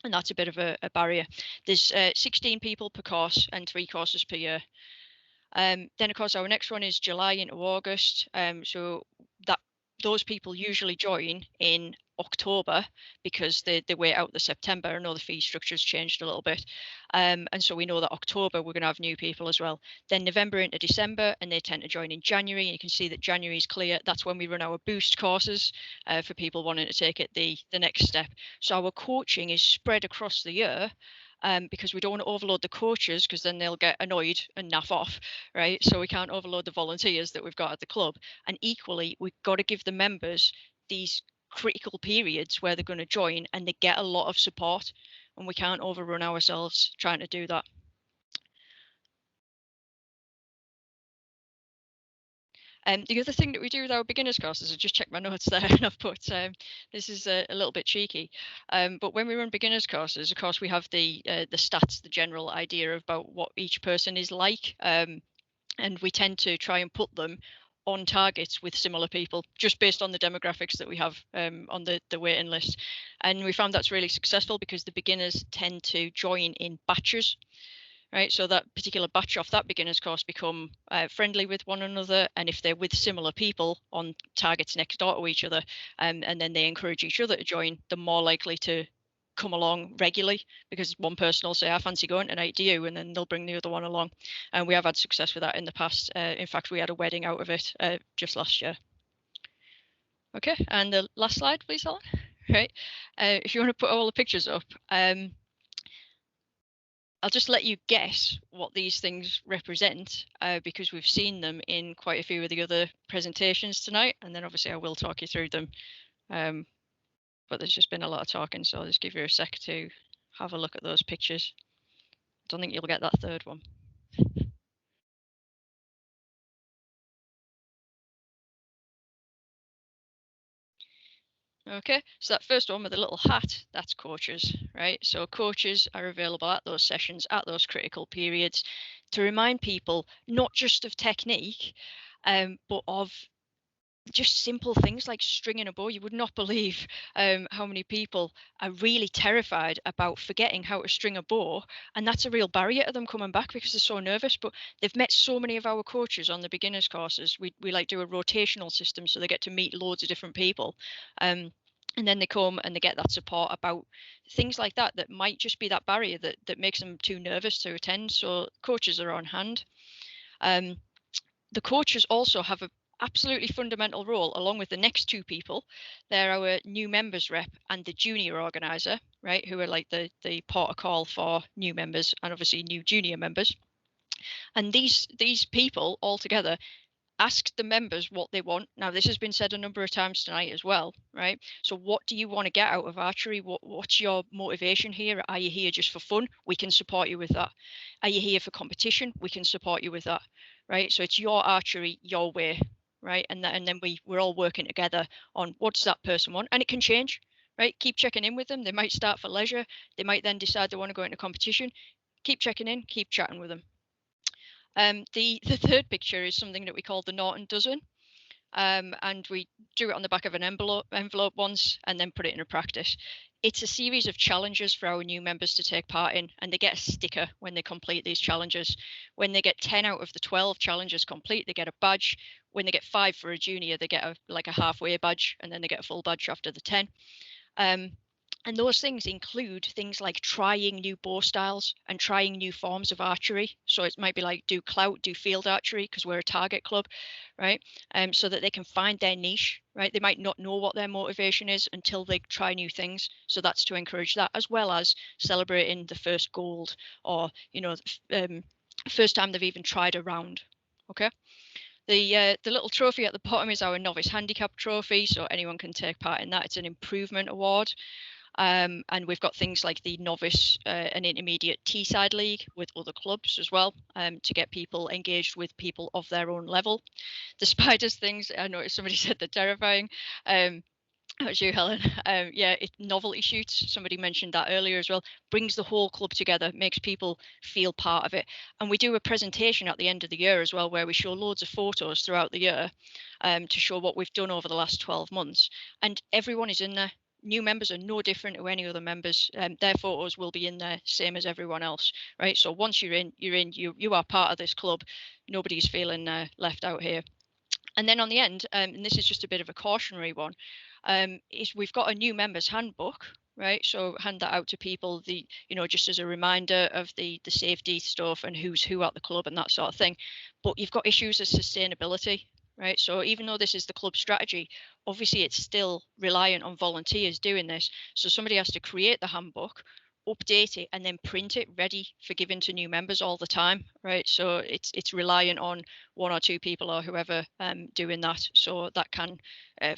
And that's a bit of a barrier. There's 16 people per course and 3 courses per year. Then, of course, our next one is July into August. So those people usually join in October because they wait out the September. I know the fee structure's changed a little bit. And so we know that October we're going to have new people as well. Then November into December, and they tend to join in January. And you can see that January is clear. That's when we run our boost courses for people wanting to take it the next step. So our coaching is spread across the year. Because we don't want to overload the coaches because then they'll get annoyed and naff off, right? So we can't overload the volunteers that we've got at the club. And equally, we've got to give the members these critical periods where they're going to join and they get a lot of support, and we can't overrun ourselves trying to do that. The other thing that we do with our beginners courses, I just checked my notes there and I've put, this is a little bit cheeky, but when we run beginners courses, of course, we have the stats, the general idea about what each person is like, and we tend to try and put them on targets with similar people, just based on the demographics that we have on the waiting list. And we found that's really successful because the beginners tend to join in batches. Right, so that particular batch off that beginner's course become friendly with one another, and if they're with similar people on targets next door to each other, and then they encourage each other to join, they're more likely to come along regularly, because one person will say, I fancy going tonight, do you? And then they'll bring the other one along. And we have had success with that in the past. In fact, we had a wedding out of it just last year. Okay, and the last slide, please, Helen. Right, if you want to put all the pictures up. I'll just let you guess what these things represent because we've seen them in quite a few of the other presentations tonight, and then obviously I will talk you through them. But there's just been a lot of talking, so I'll just give you a sec to have a look at those pictures. I don't think you'll get that third one. Okay, so that first one with the little hat, that's coaches, right? So coaches are available at those sessions, at those critical periods, to remind people not just of technique, but of just simple things like stringing a bow. You would not believe how many people are really terrified about forgetting how to string a bow, and that's a real barrier to them coming back because they're so nervous. But they've met so many of our coaches on the beginners courses. We like do a rotational system, so they get to meet loads of different people, and then they come and they get that support about things like that that might just be that barrier that makes them too nervous to attend. So coaches are on hand. The coaches also have a absolutely fundamental role along with the next 2 people. They're our new members rep and the junior organizer, right, who are like the port of call for new members and obviously new junior members. And these people all together ask the members what they want. Now, this has been said a number of times tonight as well, right? So what do you want to get out of archery? What's your motivation here? Are you here just for fun? We can support you with that. Are you here for competition? We can support you with that, right? So it's your archery, your way, right? And then we're all working together on what does that person want, and it can change, right? Keep checking in with them. They might start for leisure. They might then decide they want to go into competition. Keep checking in, keep chatting with them. The third picture is something that we call the Norton Dozen, and we drew it on the back of an envelope once and then put it in a practice. It's a series of challenges for our new members to take part in, and they get a sticker when they complete these challenges. When they get 10 out of the 12 challenges complete, they get a badge. When they get 5 for a junior, they get a halfway badge, and then they get a full badge after the 10. And those things include things like trying new bow styles and trying new forms of archery. So it might be like do clout, do field archery, because we're a target club, right? So that they can find their niche, right? They might not know what their motivation is until they try new things. So that's to encourage that, as well as celebrating the first gold, or, you know, first time they've even tried a round. Okay. The little trophy at the bottom is our novice handicap trophy, so anyone can take part in that. It's an improvement award. And we've got things like the novice and intermediate Teesside League with other clubs as well, to get people engaged with people of their own level. The spiders things, I noticed somebody said they're terrifying. That was you, Helen. Yeah, novelty shoots. Somebody mentioned that earlier as well. Brings the whole club together, makes people feel part of it. And we do a presentation at the end of the year as well, where we show loads of photos throughout the year, to show what we've done over the last 12 months. And everyone is in there. New members are no different to any other members. Their photos will be in there, same as everyone else, right? So once you're in, you're in. You are part of this club. Nobody's feeling left out here. And then on the end, and this is just a bit of a cautionary one, is we've got a new members handbook, right? So hand that out to people, just as a reminder of the safety stuff and who's who at the club and that sort of thing. But you've got issues of sustainability, right? So even though this is the club strategy, obviously it's still reliant on volunteers doing this. So somebody has to create the handbook, update it, and then print it ready for giving to new members all the time, right? So it's reliant on one or two people or whoever doing that. So that can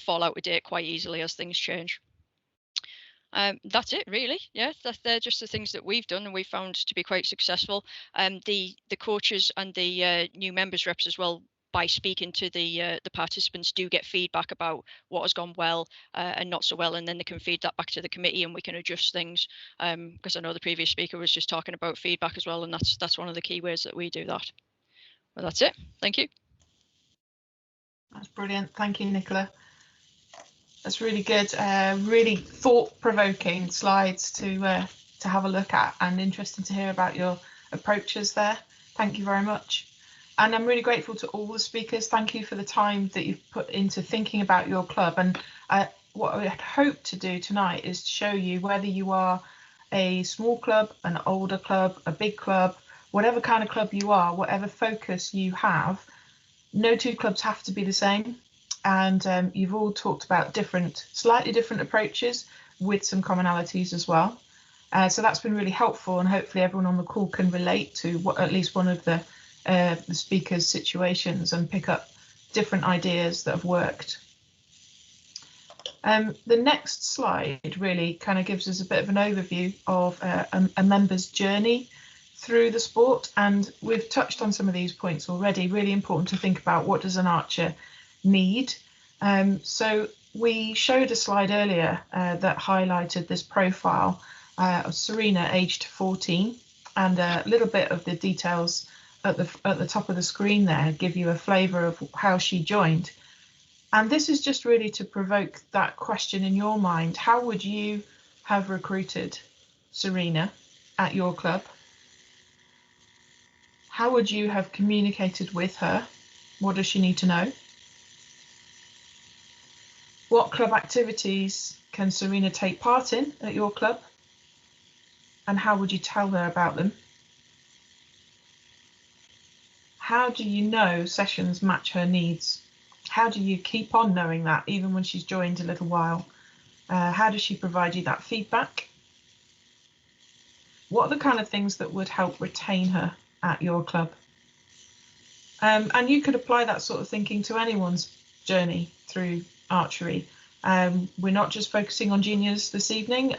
fall out of date quite easily as things change. That's it, really. Yeah, they're just the things that we've done and we found to be quite successful. The coaches and the new members reps as well, by speaking to the participants, do get feedback about what has gone well and not so well, and then they can feed that back to the committee and we can adjust things. Because I know the previous speaker was just talking about feedback as well, and that's one of the key ways that we do that. Well, that's it. Thank you. That's brilliant. Thank you, Nicola. That's really good. Really thought-provoking slides to have a look at, and interesting to hear about your approaches there. Thank you very much. And I'm really grateful to all the speakers. Thank you for the time that you've put into thinking about your club. And what I hope to do tonight is to show you whether you are a small club, an older club, a big club, whatever kind of club you are, whatever focus you have, no two clubs have to be the same. And you've all talked about slightly different approaches with some commonalities as well. So that's been really helpful, and hopefully everyone on the call can relate to at least one of the speakers' situations and pick up different ideas that have worked. The next slide really kind of gives us a bit of an overview of a member's journey through the sport, and we've touched on some of these points already. Really important to think about, what does an archer need? So we showed a slide earlier that highlighted this profile of Serena, aged 14, and a little bit of the details at the top of the screen there give you a flavour of how she joined. And this is just really to provoke that question in your mind. How would you have recruited Serena at your club? How would you have communicated with her? What does she need to know? What club activities can Serena take part in at your club? And how would you tell her about them? How do you know sessions match her needs? How do you keep on knowing that even when she's joined a little while? How does she provide you that feedback? What are the kind of things that would help retain her at your club? And you could apply that sort of thinking to anyone's journey through archery. We're not just focusing on juniors this evening.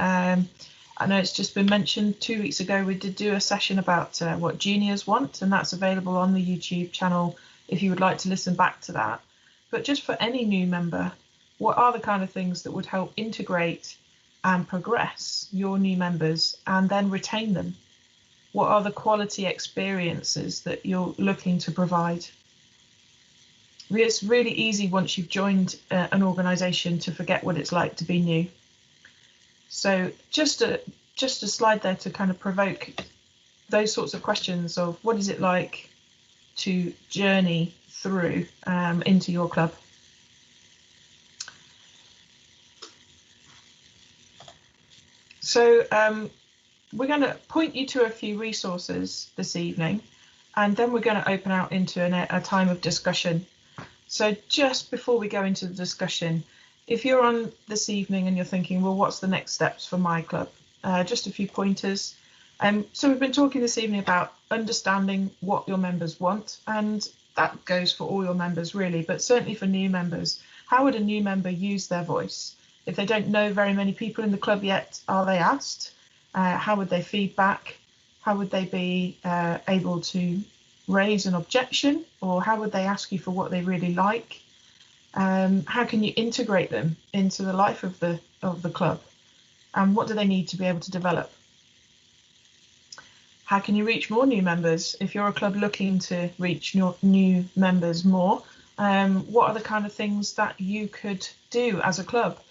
I know it's just been mentioned 2 weeks ago, we did do a session about what juniors want, and that's available on the YouTube channel if you would like to listen back to that. But just for any new member, what are the kind of things that would help integrate and progress your new members and then retain them? What are the quality experiences that you're looking to provide? It's really easy once you've joined an organisation to forget what it's like to be new. So just a slide there to kind of provoke those sorts of questions of what is it like to journey through into your club. So we're going to point you to a few resources this evening, and then we're going to open out into a time of discussion. So just before we go into the discussion, if you're on this evening and you're thinking, well, what's the next steps for my club? Just a few pointers. So we've been talking this evening about understanding what your members want, and that goes for all your members really, but certainly for new members. How would a new member use their voice? If they don't know very many people in the club yet, are they asked? How would they feedback? How would they be able to raise an objection, or how would they ask you for what they really like? How can you integrate them into the life of the club? And what do they need to be able to develop? How can you reach more new members? If you're a club looking to reach new members more, what are the kind of things that you could do as a club?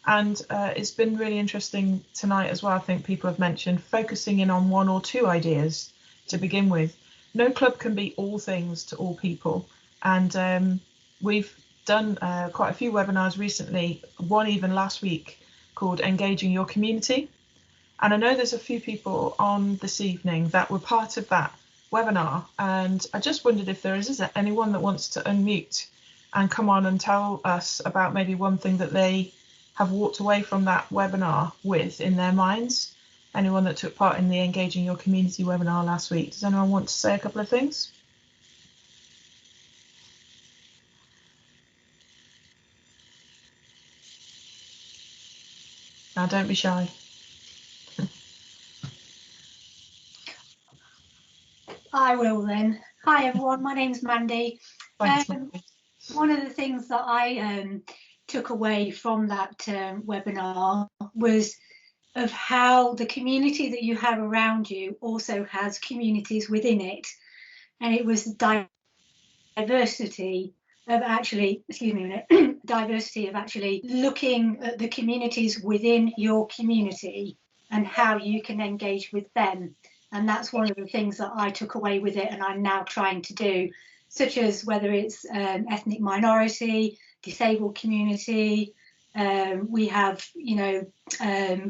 And it's been really interesting tonight as well. I think people have mentioned focusing in on one or two ideas to begin with. No club can be all things to all people. And we've done quite a few webinars recently, one even last week, called Engaging Your Community. And I know there's a few people on this evening that were part of that webinar. And I just wondered if is there anyone that wants to unmute and come on and tell us about maybe one thing that they have walked away from that webinar with in their minds. Anyone that took part in the Engaging Your Community webinar last week? Does anyone want to say a couple of things? Now, don't be shy. I will then. Hi everyone, my name's Mandy. Thanks, one of the things that I took away from that webinar was of how the community that you have around you also has communities within it, and it was diversity of actually, diversity of actually looking at the communities within your community and how you can engage with them. And that's one of the things that I took away with it and I'm now trying to do, such as whether it's ethnic minority, disabled community, we have,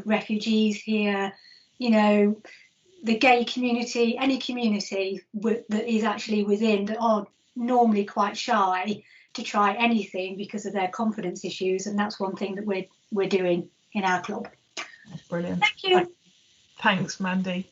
refugees here, the gay community, any community that is actually within that are normally quite shy to try anything because of their confidence issues. And that's one thing that we're doing in our club. Brilliant. Thank you. Thanks, Mandy.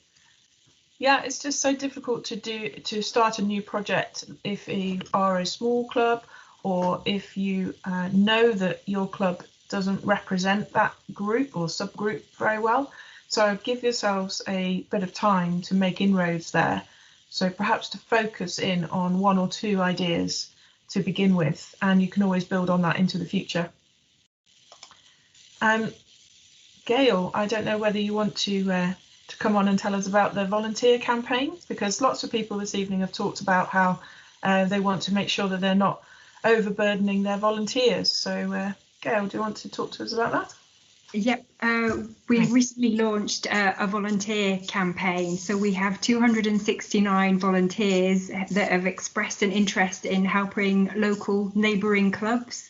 Yeah, it's just so difficult to start a new project if you are a small club, or if you know that your club doesn't represent that group or subgroup very well. So give yourselves a bit of time to make inroads there. So perhaps to focus in on one or two ideas to begin with, and you can always build on that into the future. Gail, I don't know whether you want to come on and tell us about the volunteer campaign, because lots of people this evening have talked about how they want to make sure that they're not overburdening their volunteers. So Gail, do you want to talk to us about that? Yep, we recently launched a volunteer campaign. So we have 269 volunteers that have expressed an interest in helping local neighbouring clubs.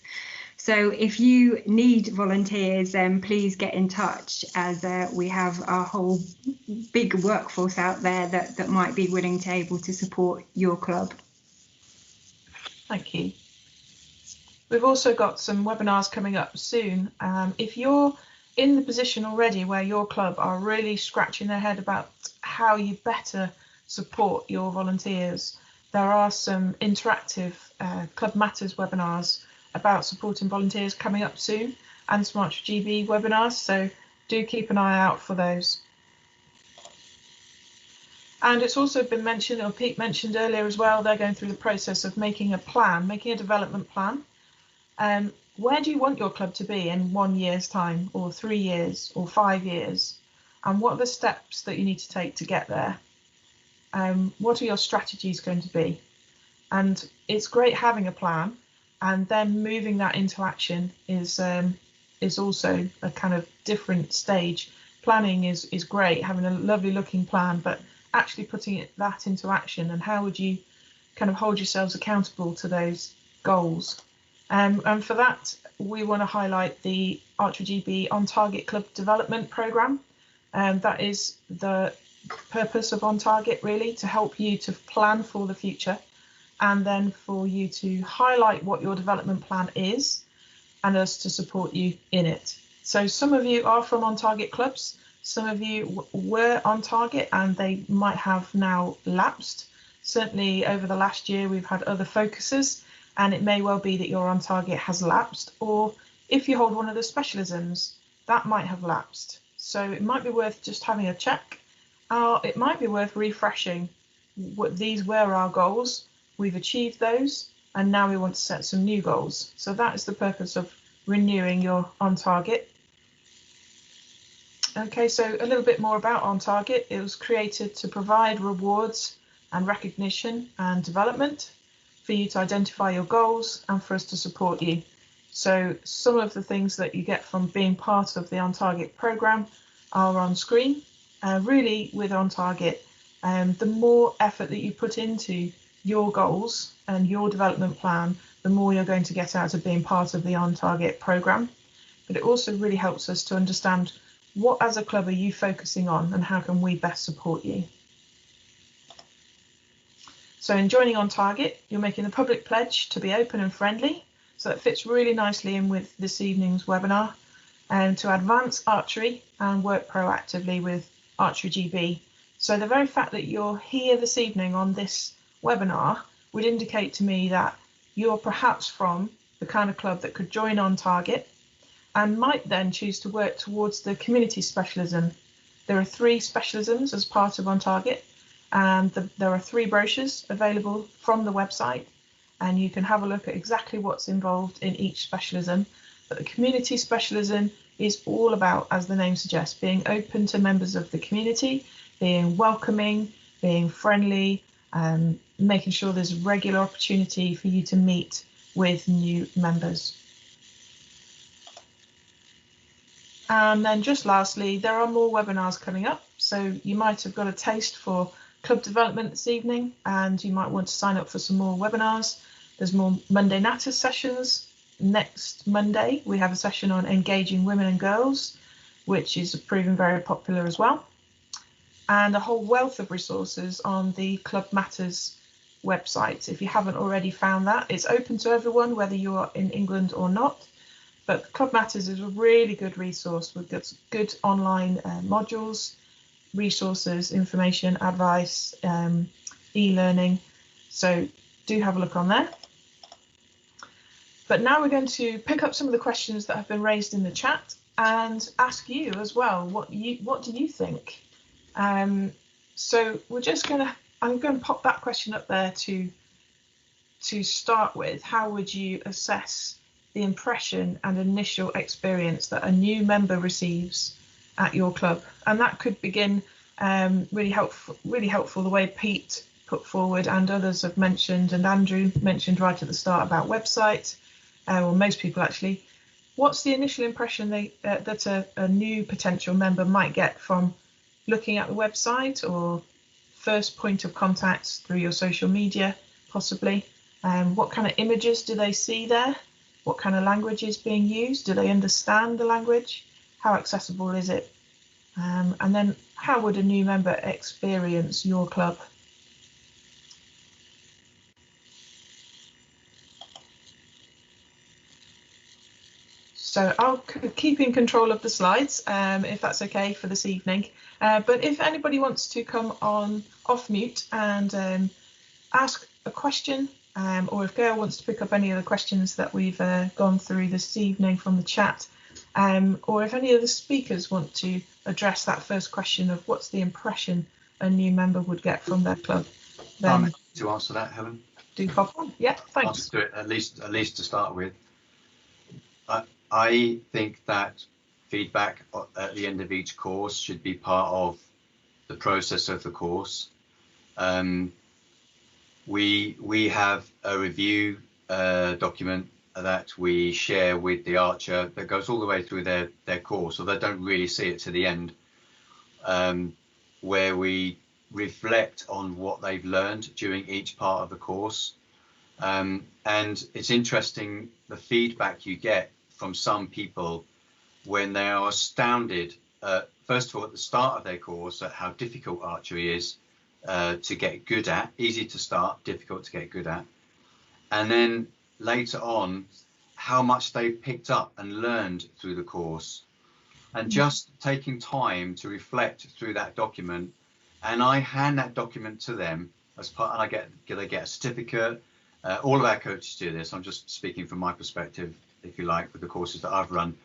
So if you need volunteers, then please get in touch, as we have a whole big workforce out there that might be willing to able to support your club. Thank you. We've also got some webinars coming up soon. If you're in the position already where your club are really scratching their head about how you better support your volunteers, there are some interactive Club Matters webinars about supporting volunteers coming up soon, and Smart GB webinars, so do keep an eye out for those. And it's also been mentioned, or Pete mentioned earlier as well, they're going through the process of making a plan, making a development plan. Where do you want your club to be in 1 year's time, or 3 years, or 5 years? And what are the steps that you need to take to get there? What are your strategies going to be? And it's great having a plan, and then moving that into action is also a kind of different stage. Planning is great, having a lovely looking plan, but actually putting that into action, and how would you kind of hold yourselves accountable to those goals? And for that, we want to highlight the Archery GB On Target Club Development Programme. That is the purpose of On Target, really, to help you to plan for the future, and then for you to highlight what your development plan is and us to support you in it. So some of you are from On Target clubs, some of you were on target and they might have now lapsed. Certainly over the last year we've had other focuses, and it may well be that your On Target has lapsed, or if you hold one of the specialisms, that might have lapsed. So it might be worth just having a check. It might be worth refreshing what these were our goals. We've achieved those, and now we want to set some new goals. So that is the purpose of renewing your On Target. Okay, so a little bit more about On Target. It was created to provide rewards and recognition and development for you to identify your goals and for us to support you. So some of the things that you get from being part of the On Target program are on screen. Really, with On Target, the more effort that you put into your goals and your development plan, the more you're going to get out of being part of the On Target program. But it also really helps us to understand what as a club are you focusing on and how can we best support you. So in joining On Target, you're making a public pledge to be open and friendly. So that fits really nicely in with this evening's webinar, and to advance archery and work proactively with Archery GB. So the very fact that you're here this evening on this webinar would indicate to me that you're perhaps from the kind of club that could join On Target and might then choose to work towards the community specialism. There are 3 specialisms as part of On Target, and there are 3 brochures available from the website, and you can have a look at exactly what's involved in each specialism. But the community specialism is all about, as the name suggests, being open to members of the community, being welcoming, being friendly, making sure there's regular opportunity for you to meet with new members. And then just lastly, there are more webinars coming up. So you might have got a taste for club development this evening, and you might want to sign up for some more webinars. There's more Monday Natters sessions. Next Monday, we have a session on engaging women and girls, which is proving very popular as well. And a whole wealth of resources on the Club Matters website. If you haven't already found that, it's open to everyone, whether you're in England or not. But Club Matters is a really good resource with good online modules, resources, information, advice, e-learning. So do have a look on there. But now we're going to pick up some of the questions that have been raised in the chat and ask you as well, what do you think? So we're just I'm going to pop that question up there to start with. How would you assess the impression and initial experience that a new member receives at your club? And that could begin really helpful the way Pete put forward and others have mentioned, and Andrew mentioned right at the start about website, or most people actually. What's the initial impression that a new potential member might get from looking at the website, or first point of contact through your social media, possibly? What kind of images do they see there? What kind of language is being used? Do they understand the language? How accessible is it? And then how would a new member experience your club? So I'll keep in control of the slides, if that's okay for this evening. But if anybody wants to come on off mute and ask a question, or if Gail wants to pick up any of the questions that we've gone through this evening from the chat, or if any of the speakers want to address that first question of what's the impression a new member would get from their club, then to answer that, Helen. Do pop on. Yeah, thanks. I'll just do it at least to start with. I think that feedback at the end of each course should be part of the process of the course. We have a review document that we share with the archer that goes all the way through their course, so they don't really see it to the end, where we reflect on what they've learned during each part of the course. And it's interesting the feedback you get from some people when they are astounded at first of all, at the start of their course, at how difficult archery is to get good at, easy to start, difficult to get good at. And then later on, how much they've picked up and learned through the course. And just taking time to reflect through that document. And I hand that document to them as part, and they get a certificate. All of our coaches do this. I'm just speaking from my perspective, if you like, with the courses that I've run.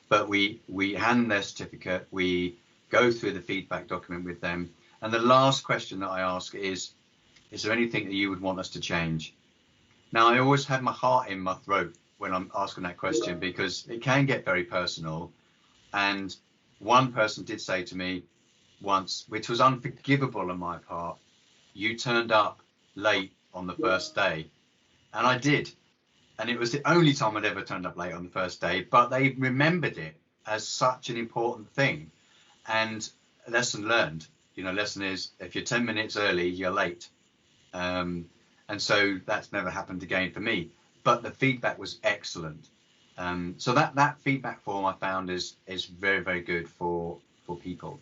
But we hand them their certificate. We go through the feedback document with them. And the last question that I ask is there anything that you would want us to change? Now, I always have my heart in my throat when I'm asking that question, because it can get very personal. And one person did say to me once, which was unforgivable on my part, you turned up late on the first day. And I did. And it was the only time I'd ever turned up late on the first day, but they remembered it as such an important thing. And lesson learned, lesson is if you're 10 minutes early, you're late. And so that's never happened again for me. But the feedback was excellent. So that feedback form I found is very, very good for people.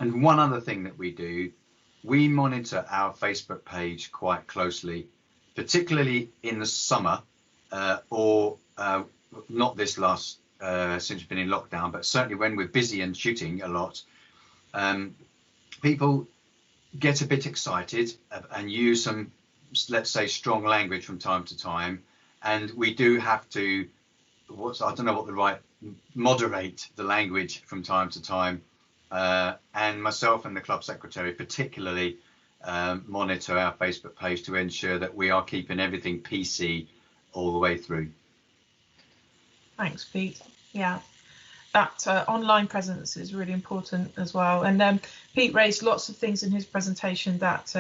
And one other thing that we do, we monitor our Facebook page quite closely, particularly in the summer, or not this last since we've been in lockdown, but certainly when we're busy and shooting a lot. People get a bit excited and use some, let's say, strong language from time to time, and we do have to moderate the language from time to time, and myself and the club secretary particularly monitor our Facebook page to ensure that we are keeping everything PC all the way through. Thanks, Pete. Yeah, that online presence is really important as well. And Pete raised lots of things in his presentation that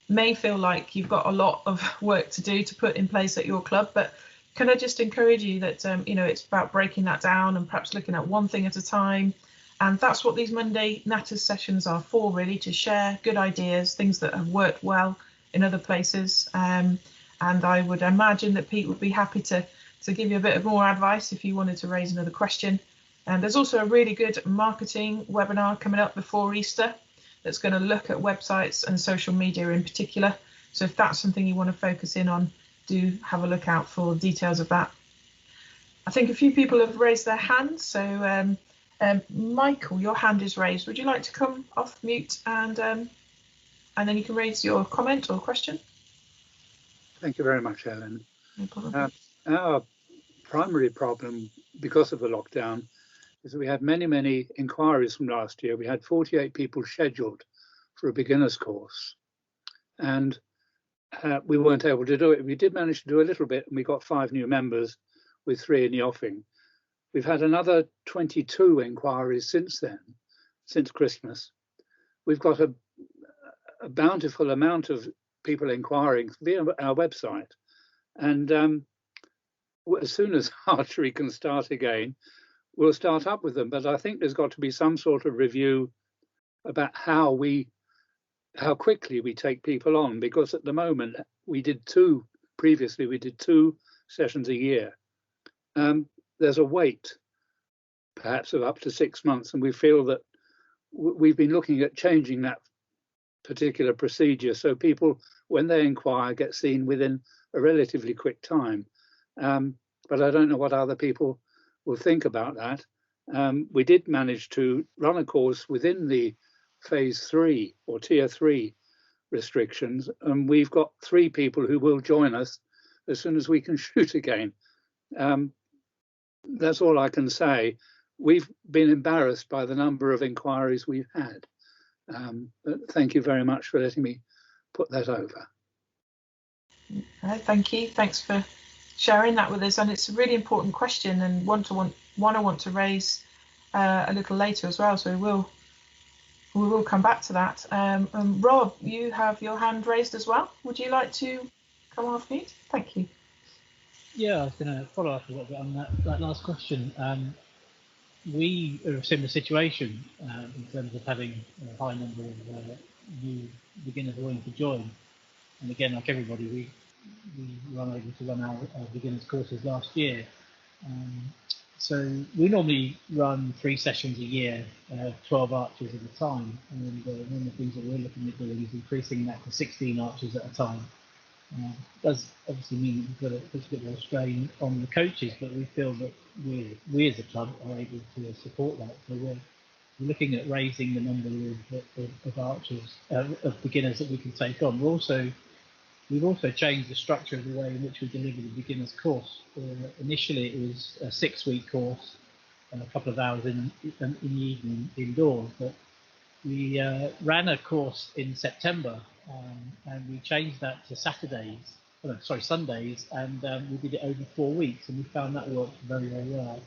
may feel like you've got a lot of work to do to put in place at your club, but can I just encourage you that it's about breaking that down and perhaps looking at one thing at a time. And that's what these Monday Natters sessions are for, really, to share good ideas, things that have worked well in other places. And I would imagine that Pete would be happy to give you a bit of more advice if you wanted to raise another question. And there's also a really good marketing webinar coming up before Easter that's going to look at websites and social media in particular. So if that's something you want to focus in on, do have a look out for details of that. I think a few people have raised their hands. So Michael, your hand is raised. Would you like to come off mute and then you can raise your comment or question? Thank you very much, Helen. No problem. Our primary problem because of the lockdown is that we had many inquiries from last year. We had 48 people scheduled for a beginner's course, and we weren't able to do it. We did manage to do a little bit, and we got 5 new members with 3 in the offing. We've had another 22 inquiries since then, since Christmas. We've got a bountiful amount of people inquiring via our website. And as soon as archery can start again, we'll start up with them. But I think there's got to be some sort of review about how quickly we take people on, because at the moment previously we did 2 sessions a year. There's a wait perhaps of up to 6 months, and we feel that we've been looking at changing that particular procedure so people, when they inquire, get seen within a relatively quick time. But I don't know what other people will think about that. We did manage to run a course within the phase 3 or tier 3 restrictions, and we've got 3 people who will join us as soon as we can shoot again. That's all I can say. We've been embarrassed by the number of inquiries we've had. But thank you very much for letting me put that over. Thank you. Thanks for sharing that with us. And it's a really important question, and one I want to raise a little later as well. So we will come back to that. Rob, you have your hand raised as well. Would you like to come off mute? Thank you. Yeah, I was going to follow up a little bit on that last question. We are in a similar situation in terms of having a high number of new beginners wanting to join. And again, like everybody, we were unable to run our beginners courses last year. So we normally run 3 sessions a year, 12 archers at a time, and one of the things that we're looking at doing is increasing that to 16 archers at a time. Does obviously mean that we've got a bit more strain on the coaches, but we feel that we as a club are able to support that. So we're looking at raising the number of archers, of beginners that we can take on. We've also changed the structure of the way in which we deliver the beginners course. Initially, it was a 6-week course, and a couple of hours in the evening indoors. But we ran a course in September, and we changed that to Sundays, and we did it over 4 weeks, and we found that worked very, very well.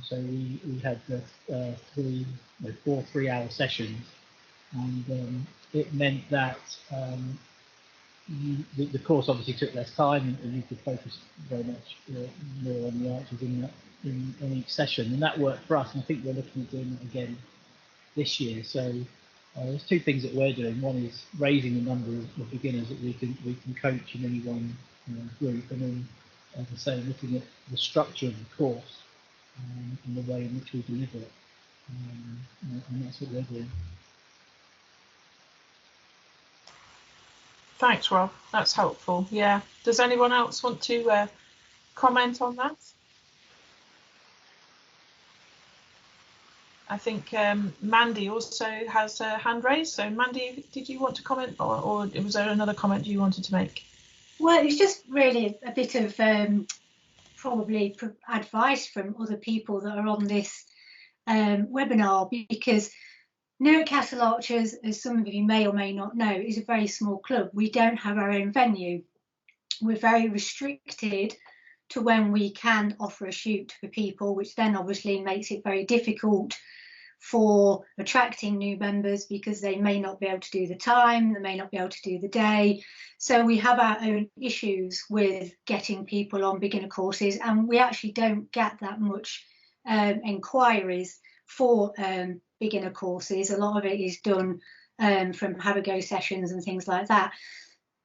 So we had 4 3-hour sessions, and it meant that the course obviously took less time, and you could focus very much more on the archers in each session, and that worked for us. And I think we're looking at doing that again this year. So there's 2 things that we're doing. One is raising the number of beginners that we can coach in any one group, and then, as I say, looking at the structure of the course and the way in which we deliver it, and that's what we're doing. Thanks, Rob. That's helpful. Yeah. Does anyone else want to comment on that? I think Mandy also has a hand raised. So Mandy, did you want to comment, or was there another comment you wanted to make? Well, it's just really a bit of probably advice from other people that are on this webinar, because Newark Castle Archers, as some of you may or may not know, is a very small club. We don't have our own venue. We're very restricted to when we can offer a shoot for people, which then obviously makes it very difficult for attracting new members, because they may not be able to do the time, they may not be able to do the day. So we have our own issues with getting people on beginner courses, and we actually don't get that much inquiries for beginner courses. A lot of it is done from have-a-go sessions and things like that.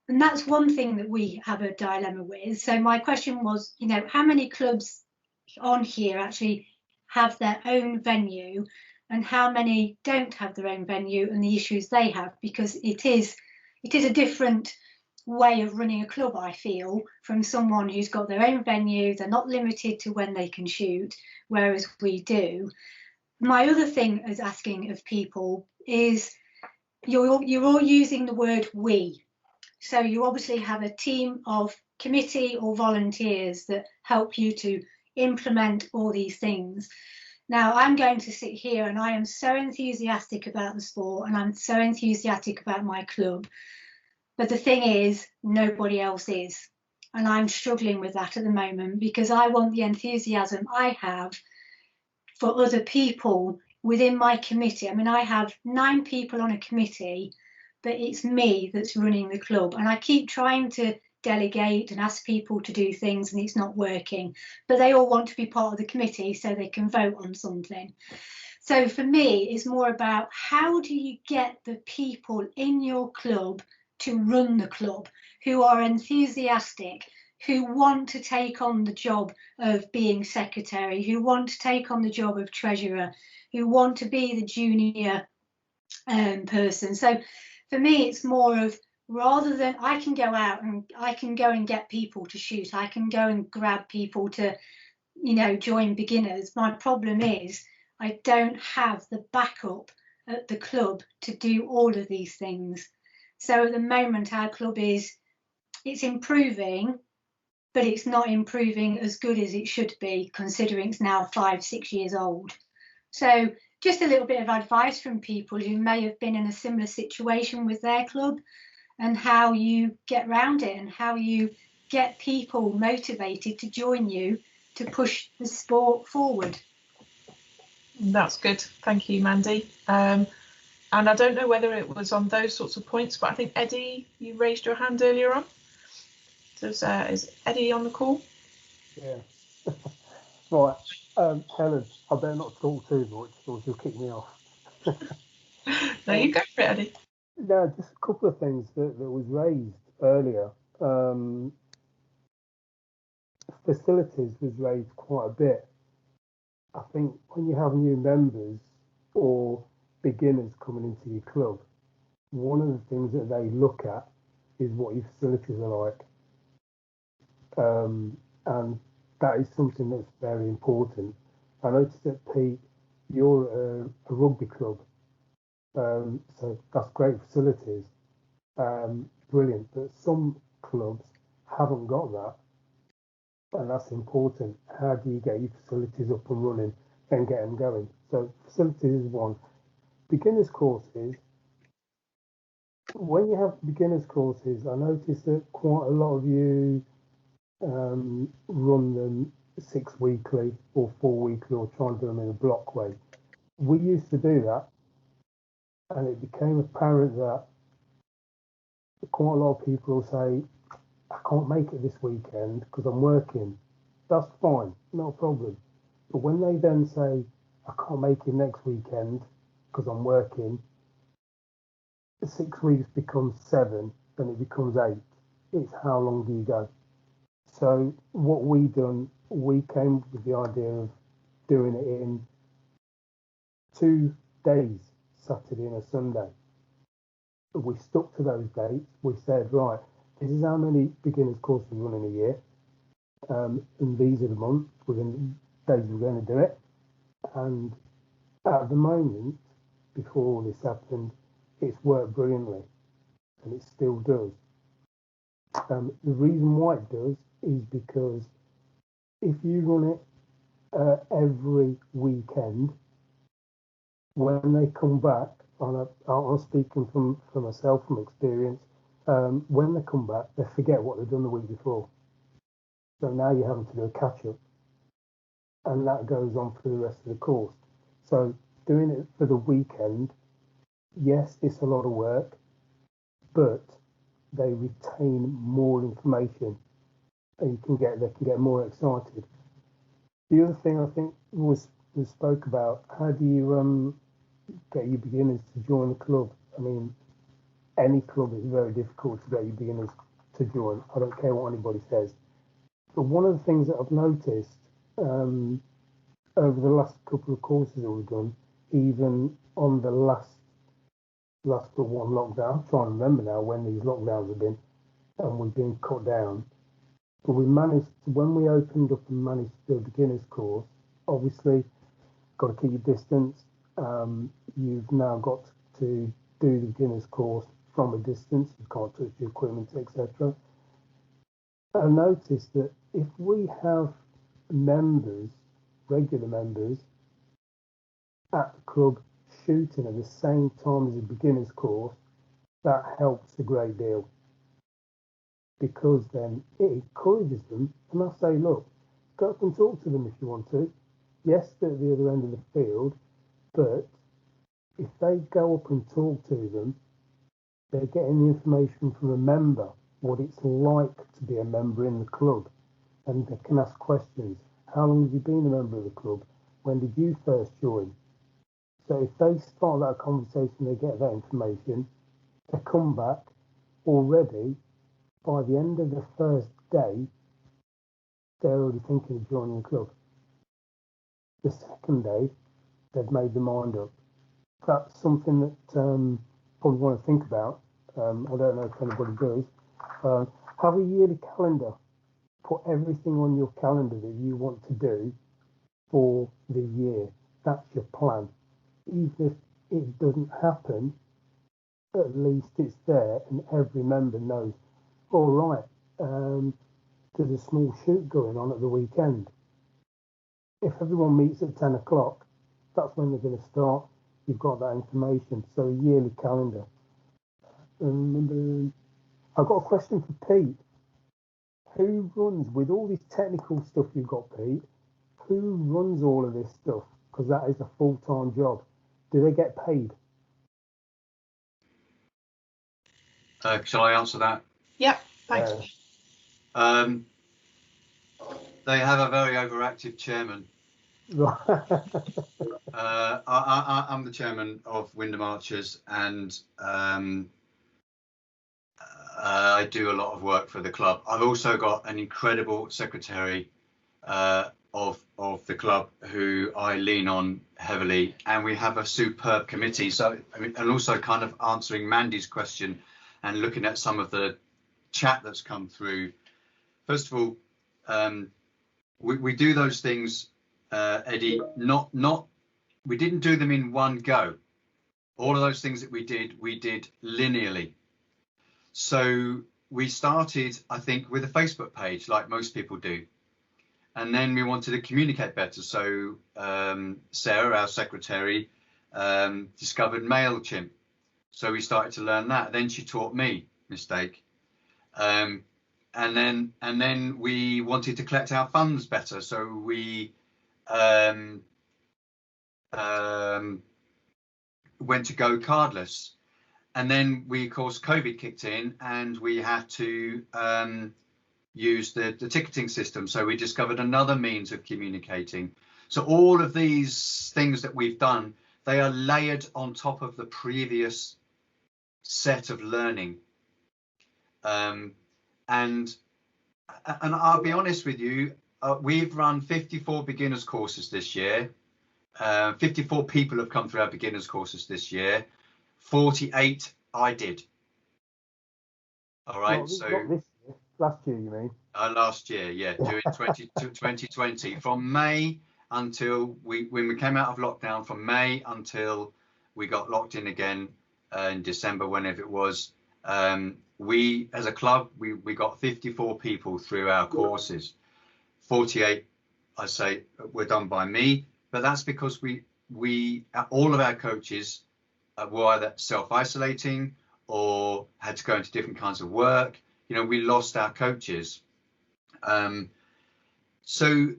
And that's one thing that we have a dilemma with. So my question was, how many clubs on here actually have their own venue, and how many don't have their own venue and the issues they have? Because it is a different way of running a club, I feel, from someone who's got their own venue. They're not limited to when they can shoot, whereas we do. My other thing is asking of people is, you're all using the word we. So you obviously have a team of committee or volunteers that help you to implement all these things. Now, I'm going to sit here and I am so enthusiastic about the sport, and I'm so enthusiastic about my club. But the thing is, nobody else is. And I'm struggling with that at the moment, because I want the enthusiasm I have for other people within my committee. I mean, I have 9 people on a committee, but it's me that's running the club, and I keep trying to delegate and ask people to do things, and it's not working. But they all want to be part of the committee so they can vote on something. So for me, it's more about, how do you get the people in your club to run the club, who are enthusiastic, who want to take on the job of being secretary, who want to take on the job of treasurer, who want to be the junior person. So for me, it's more of, rather than I can go out and I can go and get people to shoot, I can go and grab people to, join beginners. My problem is I don't have the backup at the club to do all of these things. So at the moment, our club it's improving, but it's not improving as good as it should be, considering it's now 5-6 years old. So just a little bit of advice from people who may have been in a similar situation with their club, and how you get around it, and how you get people motivated to join you to push the sport forward. That's good. Thank you, Mandy. And I don't know whether it was on those sorts of points, but I think Eddie, you raised your hand earlier on. So is Eddie on the call? Yeah. Right. Helen, I better not talk too much, or she'll kick me off. No, you go for it, Eddie. No, just a couple of things that was raised earlier. Facilities was raised quite a bit. I think when you have new members or beginners coming into your club, one of the things that they look at is what your facilities are like. And that is something that's very important. I noticed that, Pete, you're a rugby club, so that's great facilities, brilliant, but some clubs haven't got that, and that's important. How do you get your facilities up and running and get them going? So facilities is one. Beginners courses, when you have beginners courses, I notice that quite a lot of you run them 6 weekly or 4 weekly, or try and do them in a block way. We used to do that, and it became apparent that quite a lot of people will say, I can't make it this weekend because I'm working. That's fine, no problem. But when they then say, I can't make it next weekend because I'm working, 6 weeks becomes 7, then it becomes 8. It's how long do you go? So what we done, we came up with the idea of doing it in 2 days, Saturday and a Sunday. We stuck to those dates. We said, right, this is how many beginners courses we run in a year, and these are the months, days we're going to do it. And at the moment, before all this happened, it's worked brilliantly, and it still does. The reason why it does is because if you run it every weekend, when they come back, I'm speaking from myself, from experience, when they come back, they forget what they've done the week before. So now you're having to do a catch-up, and that goes on for the rest of the course. So doing it for the weekend, yes, it's a lot of work, but they retain more information, and they can get more excited. The other thing I think was spoke about, how do you get your beginners to join the club? I mean, any club is very difficult to get your beginners to join. I don't care what anybody says. But one of the things that I've noticed over the last couple of courses that we've done, even on the last but one lockdown, I'm trying to remember now when these lockdowns have been, and we've been cut down. But we managed to, when we opened up and managed to do a beginner's course, obviously got to keep your distance. You've now got to do the beginner's course from a distance. You can't touch your equipment, etc. I noticed that if we have members, regular members, at the club shooting at the same time as a beginner's course, that helps a great deal, because then it encourages them. And I say, look, go up and talk to them if you want to. Yes, they're at the other end of the field, but if they go up and talk to them, they're getting the information from a member, what it's like to be a member in the club, and they can ask questions. How long have you been a member of the club? When did you first join? So if they start that conversation, they get that information, they come back already. By the end of the first day, they're already thinking of joining the club. The second day, they've made their mind up. That's something that probably want to think about. I don't know if anybody does. Have a yearly calendar. Put everything on your calendar that you want to do for the year. That's your plan. Even if it doesn't happen, at least it's there, and every member knows, all right, there's a small shoot going on at the weekend. If everyone meets at 10 o'clock, that's when they're going to start. You've got that information. So a yearly calendar. I've got a question for Pete. Who runs, with all this technical stuff you've got, Pete, who runs all of this stuff? Because that is a full-time job. Do they get paid? Shall I answer that? Yep, thanks. They have a very overactive chairman. I'm the chairman of Wyndham Archers, and I do a lot of work for the club. I've also got an incredible secretary of the club who I lean on heavily, and we have a superb committee. So, I mean, and also kind of answering Mandy's question and looking at some of the chat that's come through. First of all, we do those things, Eddie, we didn't do them in one go. All of those things that we did linearly. So we started, I think, with a Facebook page, like most people do. And then we wanted to communicate better. So Sarah, our secretary, discovered MailChimp. So we started to learn that. Then she taught me, mistake. And then we wanted to collect our funds better. So we went to go cardless. And then of course, COVID kicked in and we had to use the ticketing system. So we discovered another means of communicating. So all of these things that we've done, they are layered on top of the previous set of learning. And I'll be honest with you, we've run 54 beginners courses this year. 54 people have come through our beginners courses this year. 48 I did. All right, not so this year, last year you mean? Last year, yeah, during 2020, from May until when we came out of lockdown, from May until we got locked in again in December, whenever it was. We, as a club, we got 54 people through our courses. 48, I say, were done by me, but that's because we all of our coaches were either self-isolating or had to go into different kinds of work. You know, we lost our coaches. So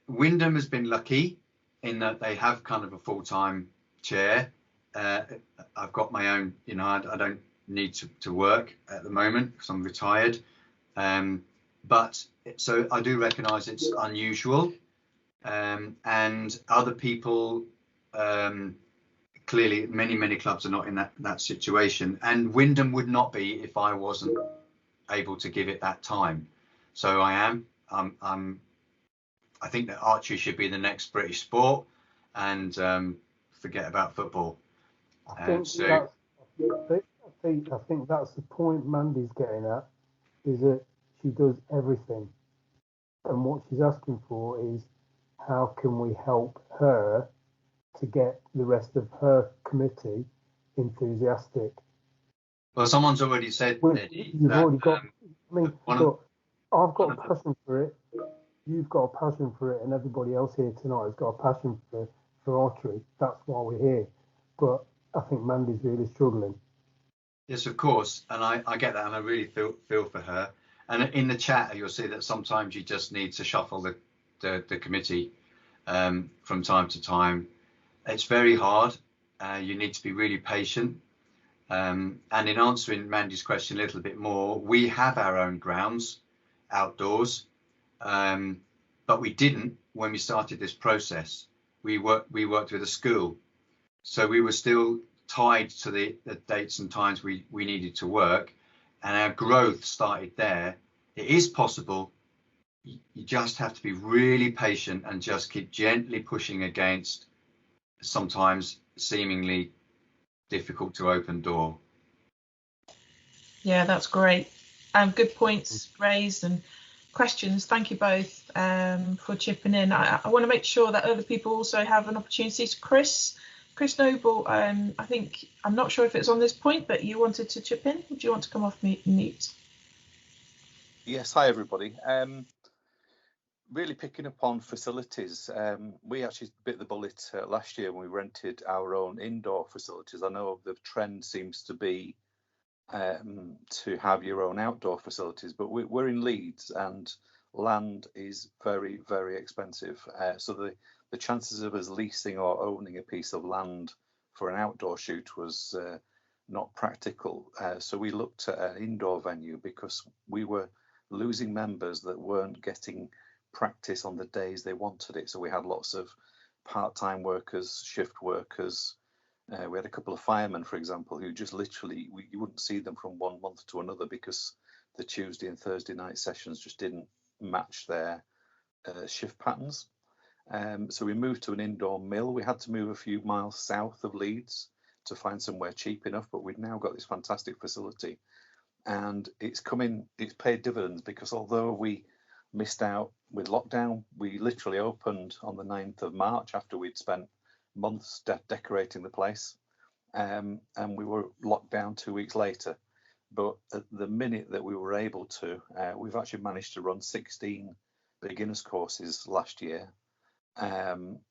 Wyndham has been lucky in that they have kind of a full-time chair. I've got my own, you know, I don't need to work at the moment because I'm retired. But so I do recognise it's unusual, and other people, clearly many clubs are not in that situation, and Wyndham would not be if I wasn't able to give it that time. So I am. I think that archery should be the next British sport, and forget about football. I think that's the point Mandy's getting at, is that she does everything, and what she's asking for is how can we help her to get the rest of her committee enthusiastic. Well, someone's already said, Eddie, you've that, already got. I mean, look, I've got a of passion for it. You've got a passion for it, and everybody else here tonight has got a passion for archery. That's why we're here. But I think Mandy's really struggling. Yes, of course, and I get that, and I really feel for her. And in the chat, you'll see that sometimes you just need to shuffle the committee from time to time. It's very hard. You need to be really patient. And in answering Mandy's question a little bit more, we have our own grounds outdoors, but we didn't when we started this process. We worked with a school, so we were still tied to the dates and times we needed to work, and our growth started there. It is possible. You just have to be really patient and just keep gently pushing against sometimes seemingly difficult to open door. Yeah, that's great. Good points raised and questions. Thank you both for chipping in. I want to make sure that other people also have an opportunity. So Chris Noble, I think, I'm not sure if it's on this point, but you wanted to chip in. Would you want to come off mute? Yes, hi everybody. Really picking up on facilities. We actually bit the bullet last year when we rented our own indoor facilities. I know the trend seems to be to have your own outdoor facilities, but we're in Leeds and land is very, very expensive. So the chances of us leasing or owning a piece of land for an outdoor shoot was not practical. So we looked at an indoor venue because we were losing members that weren't getting practice on the days they wanted it. So we had lots of part-time workers, shift workers. We had a couple of firemen, for example, who just literally, you wouldn't see them from 1 month to another because the Tuesday and Thursday night sessions just didn't match their shift patterns. So we moved to an indoor mill. We had to move a few miles south of Leeds to find somewhere cheap enough, but we've now got this fantastic facility, and it's paid dividends, because although we missed out with lockdown, we literally opened on the 9th of March after we'd spent months decorating the place, and we were locked down 2 weeks later. But at the minute that we were able to, we've actually managed to run 16 beginners courses last year.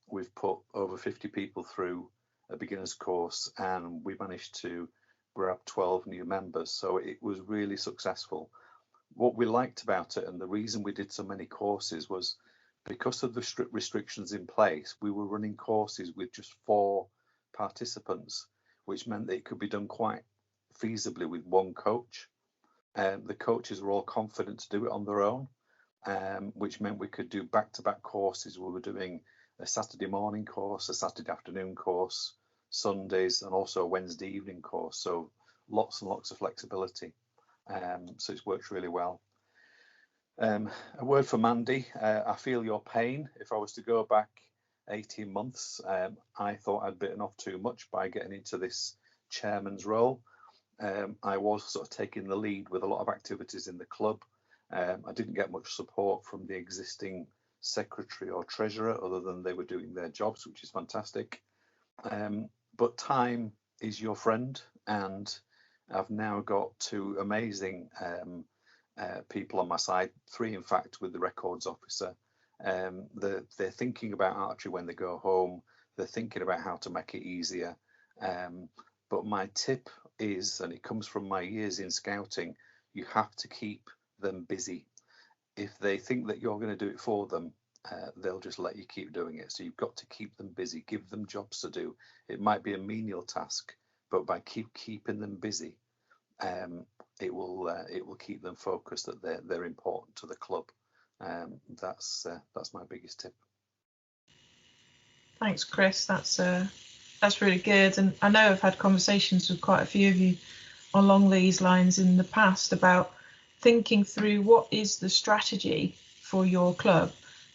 We've put over 50 people through a beginner's course, and we managed to grab 12 new members. So it was really successful. What we liked about it, and the reason we did so many courses, was because of the strict restrictions in place, we were running courses with just 4 participants, which meant that it could be done quite feasibly with one coach. The coaches were all confident to do it on their own, which meant we could do back-to-back courses. We were doing a Saturday morning course, a Saturday afternoon course, Sundays, and also a Wednesday evening course. So lots and lots of flexibility. So it's worked really well. A word for Mandy. I feel your pain. If I was to go back 18 months, I thought I'd bitten off too much by getting into this chairman's role. I was sort of taking the lead with a lot of activities in the club. I didn't get much support from the existing secretary or treasurer, other than they were doing their jobs, which is fantastic. But time is your friend, and I've now got 2 amazing people on my side, 3 in fact, with the records officer. They're thinking about archery when they go home. They're thinking about how to make it easier. But my tip is, and it comes from my years in scouting, you have to keep them busy. If they think that you're going to do it for them, they'll just let you keep doing it. So you've got to keep them busy, give them jobs to do. It might be a menial task, but by keeping them busy, it will keep them focused that they're important to the club. That's my biggest tip. Thanks, Chris. That's really good. And I know I've had conversations with quite a few of you along these lines in the past about thinking through what is the strategy for your club,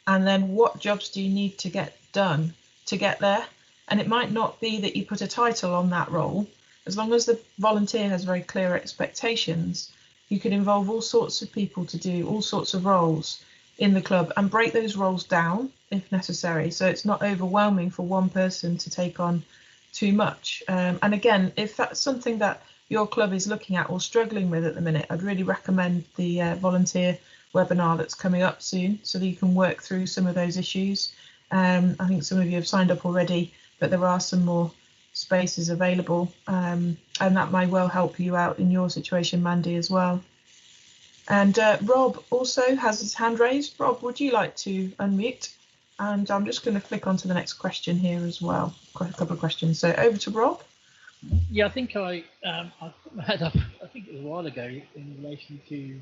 and then what jobs do you need to get done to get there. And it might not be that you put a title on that role. As long as the volunteer has very clear expectations, you can involve all sorts of people to do all sorts of roles in the club and break those roles down if necessary, so it's not overwhelming for one person to take on too much. And again, if that's something that your club is looking at or struggling with at the minute, I'd really recommend the volunteer webinar that's coming up soon, so that you can work through some of those issues. I think some of you have signed up already, but there are some more spaces available, and that may well help you out in your situation, Mandy, as well. And Rob also has his hand raised. Rob, would you like to unmute? And I'm just going to flick on to the next question here as well. Quite a couple of questions. So over to Rob. Yeah, I think I had up, I think it was a while ago, in relation to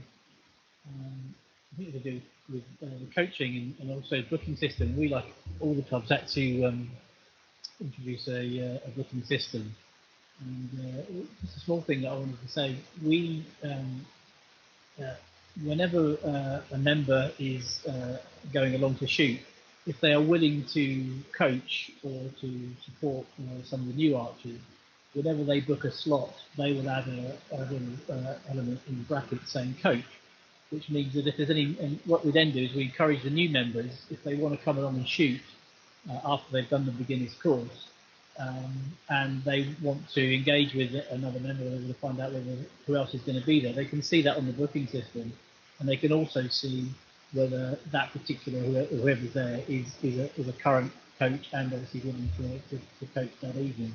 I think to do with the coaching and also booking system. We, like all the clubs, had to introduce a booking system. And just a small thing that I wanted to say, we whenever a member is going along to shoot, if they are willing to coach or to support some of the new archers, whenever they book a slot, they will add a little element in the bracket saying coach, which means that if there's any, and what we then do is we encourage the new members, if they want to come along and shoot after they've done the beginner's course, and they want to engage with another member, they want to find out who else is going to be there, they can see that on the booking system, and they can also see whether that particular whoever's there is a current coach and obviously willing to coach that evening.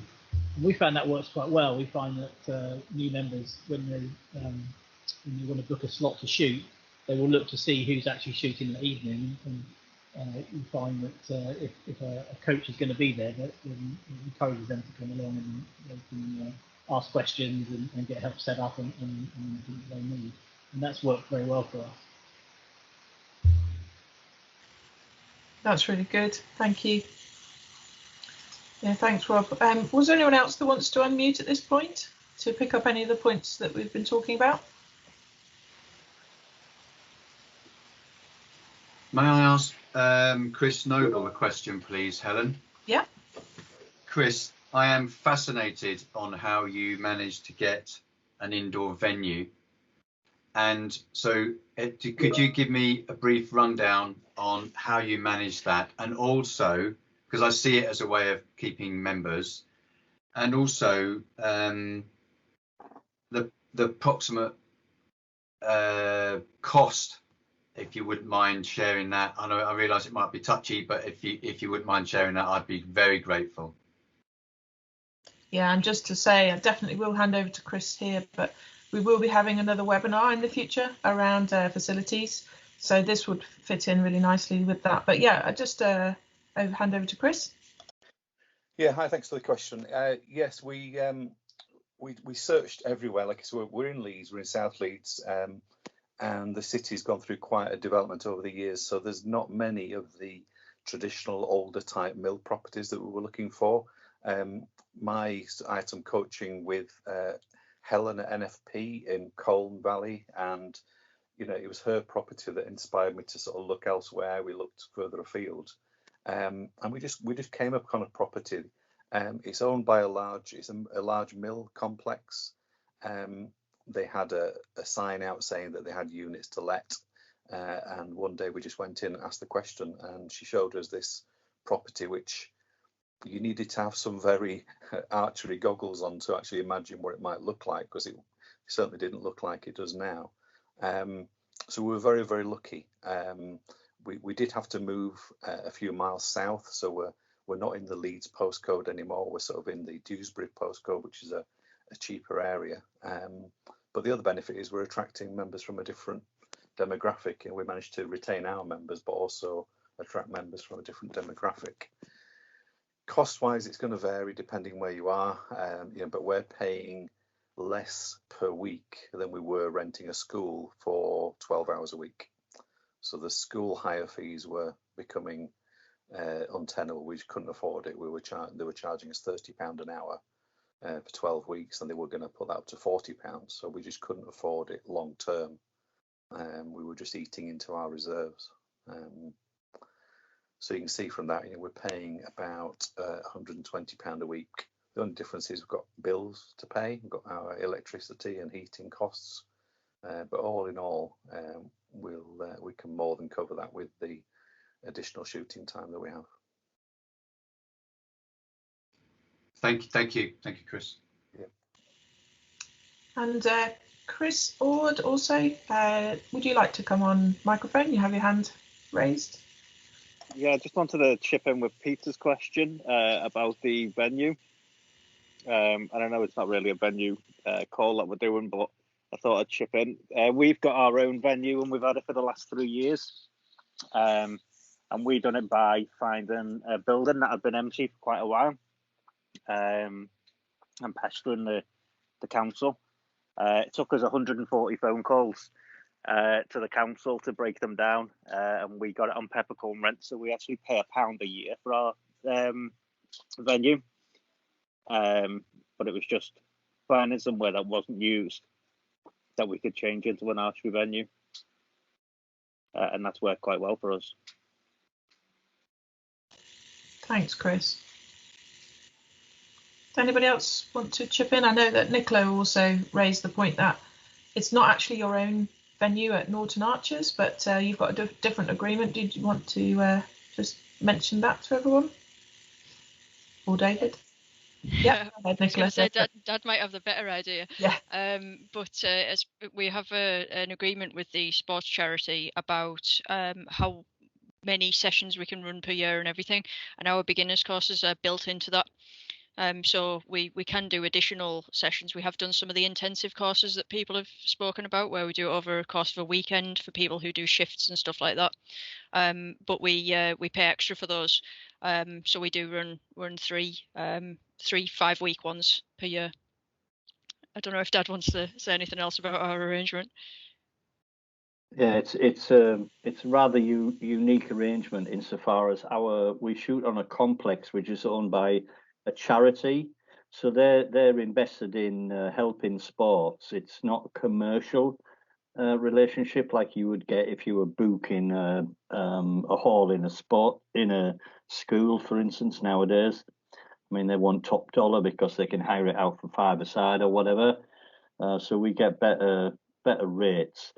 And we found that works quite well. We find that new members, when they want to book a slot to shoot, they will look to see who's actually shooting that evening, and you find that if a coach is going to be there, that encourages them to come along and they can ask questions and get help set up and things they need. And that's worked very well for us. That's really good. Thank you. Yeah, thanks, Rob. Was there anyone else that wants to unmute at this point to pick up any of the points that we've been talking about? May I ask Chris Noble a question, please, Helen. Yeah. Chris, I am fascinated on how you managed to get an indoor venue. And so could you give me a brief rundown on how you managed that? And also, because I see it as a way of keeping members, and also the approximate cost, if you wouldn't mind sharing that. I know I realise it might be touchy, but if you wouldn't mind sharing that, I'd be very grateful. Yeah, and just to say, I definitely will hand over to Chris here, but we will be having another webinar in the future around facilities. So this would fit in really nicely with that. But yeah, I just hand over to Chris. Yeah, hi, thanks for the question. Yes, we searched everywhere. Like, so we're in Leeds, we're in South Leeds, and the city's gone through quite a development over the years. So there's not many of the traditional older type mill properties that we were looking for. I had some coaching with Helen at NFP in Colne Valley, and it was her property that inspired me to sort of look elsewhere. We looked further afield, and we just came up on a property. It's owned by a large mill complex. They had a sign out saying that they had units to let, and one day we just went in and asked the question, and she showed us this property which you needed to have some very archery goggles on to actually imagine what it might look like, because it certainly didn't look like it does now. So we were very, very lucky. We did have to move a few miles south, so we're not in the Leeds postcode anymore. We're sort of in the Dewsbury postcode, which is a cheaper area. But the other benefit is we're attracting members from a different demographic, and we managed to retain our members, but also attract members from a different demographic. Cost-wise, it's going to vary depending where you are, but we're paying less per week than we were renting a school for 12 hours a week. So the school hire fees were becoming untenable. We just couldn't afford it. They were charging us £30 an hour for 12 weeks, and they were going to put that up to £40. So we just couldn't afford it long term. We were just eating into our reserves. So you can see from that, we're paying about £120 a week. The only difference is we've got bills to pay. We've got our electricity and heating costs, but all in all, we can more than cover that with the additional shooting time that we have. Thank you, Chris. Yeah. And Chris Ord also, would you like to come on microphone? You have your hand raised. Yeah, I just wanted to chip in with Peter's question about the venue. And I know it's not really a venue call that we're doing, but I thought I'd chip in. We've got our own venue, and we've had it for the last 3 years. And we've done it by finding a building that had been empty for quite a while, and pestering the council. It took us 140 phone calls to the council to break them down, and we got it on peppercorn rent, so we actually pay £1 a year for our venue. But it was just finding somewhere that wasn't used that we could change into an archery venue, and that's worked quite well for us. Thanks, Chris. Does anybody else want to chip in? I know that Nicola also raised the point that it's not actually your own venue at Norton Archers, but you've got a different agreement. Did you want to just mention that to everyone? Or David? Yeah, go ahead, Nicola. Dad might have the better idea. Yeah. But as we have an agreement with the sports charity about how many sessions we can run per year and everything, and our beginners courses are built into that. So we can do additional sessions. We have done some of the intensive courses that people have spoken about, where we do it over a course of a weekend for people who do shifts and stuff like that. But we pay extra for those. So we do run three 5-week ones per year. I don't know if Dad wants to say anything else about our arrangement. Yeah, it's a rather unique arrangement insofar as we shoot on a complex which is owned by a charity, so they're invested in helping sports. It's not commercial, relationship like you would get if you were booking a hall in a school, for instance. Nowadays, I mean, they want top dollar because they can hire it out for five-a-side or whatever. So we get better rates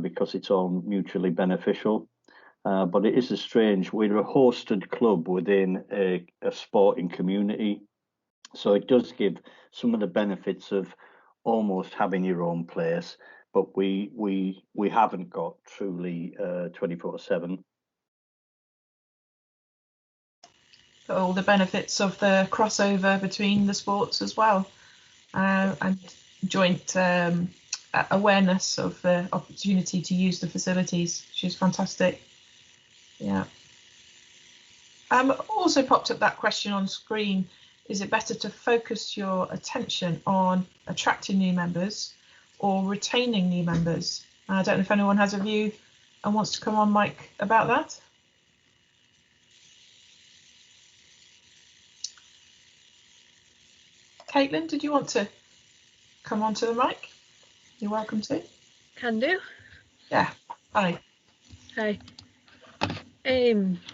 because it's all mutually beneficial. But it is we're a hosted club within a sporting community. So it does give some of the benefits of almost having your own place, but we haven't got truly 24/7. All the benefits of the crossover between the sports as well, and joint awareness of the opportunity to use the facilities, which is fantastic. Yeah. Also popped up that question on screen. Is it better to focus your attention on attracting new members or retaining new members? I don't know if anyone has a view and wants to come on, Mike, about that. Caitlin, did you want to come onto the mic? You're welcome to. Can do. Yeah. Hi. Hi.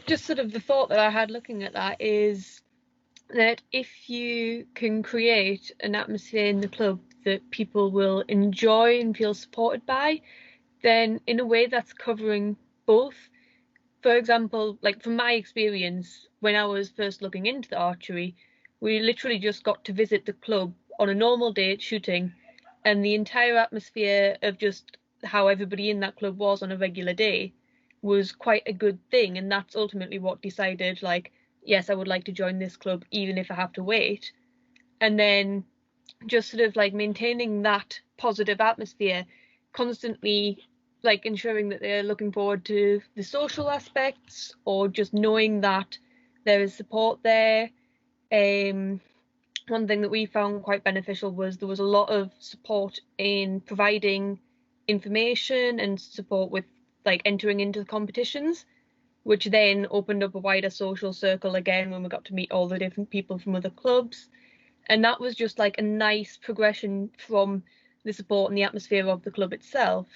Just sort of the thought that I had looking at that is that if you can create an atmosphere in the club that people will enjoy and feel supported by, then in a way that's covering both. For example, like from my experience, when I was first looking into the archery, we literally just got to visit the club on a normal day at shooting, and the entire atmosphere of just how everybody in that club was on a regular day was quite a good thing. And that's ultimately what decided, like, yes, I would like to join this club even if I have to wait. And then just sort of like maintaining that positive atmosphere, constantly like ensuring that they're looking forward to the social aspects, or just knowing that there is support there. One thing that we found quite beneficial was there was a lot of support in providing information and support with like entering into the competitions, which then opened up a wider social circle again when we got to meet all the different people from other clubs. And that was just like a nice progression from the support and the atmosphere of the club itself.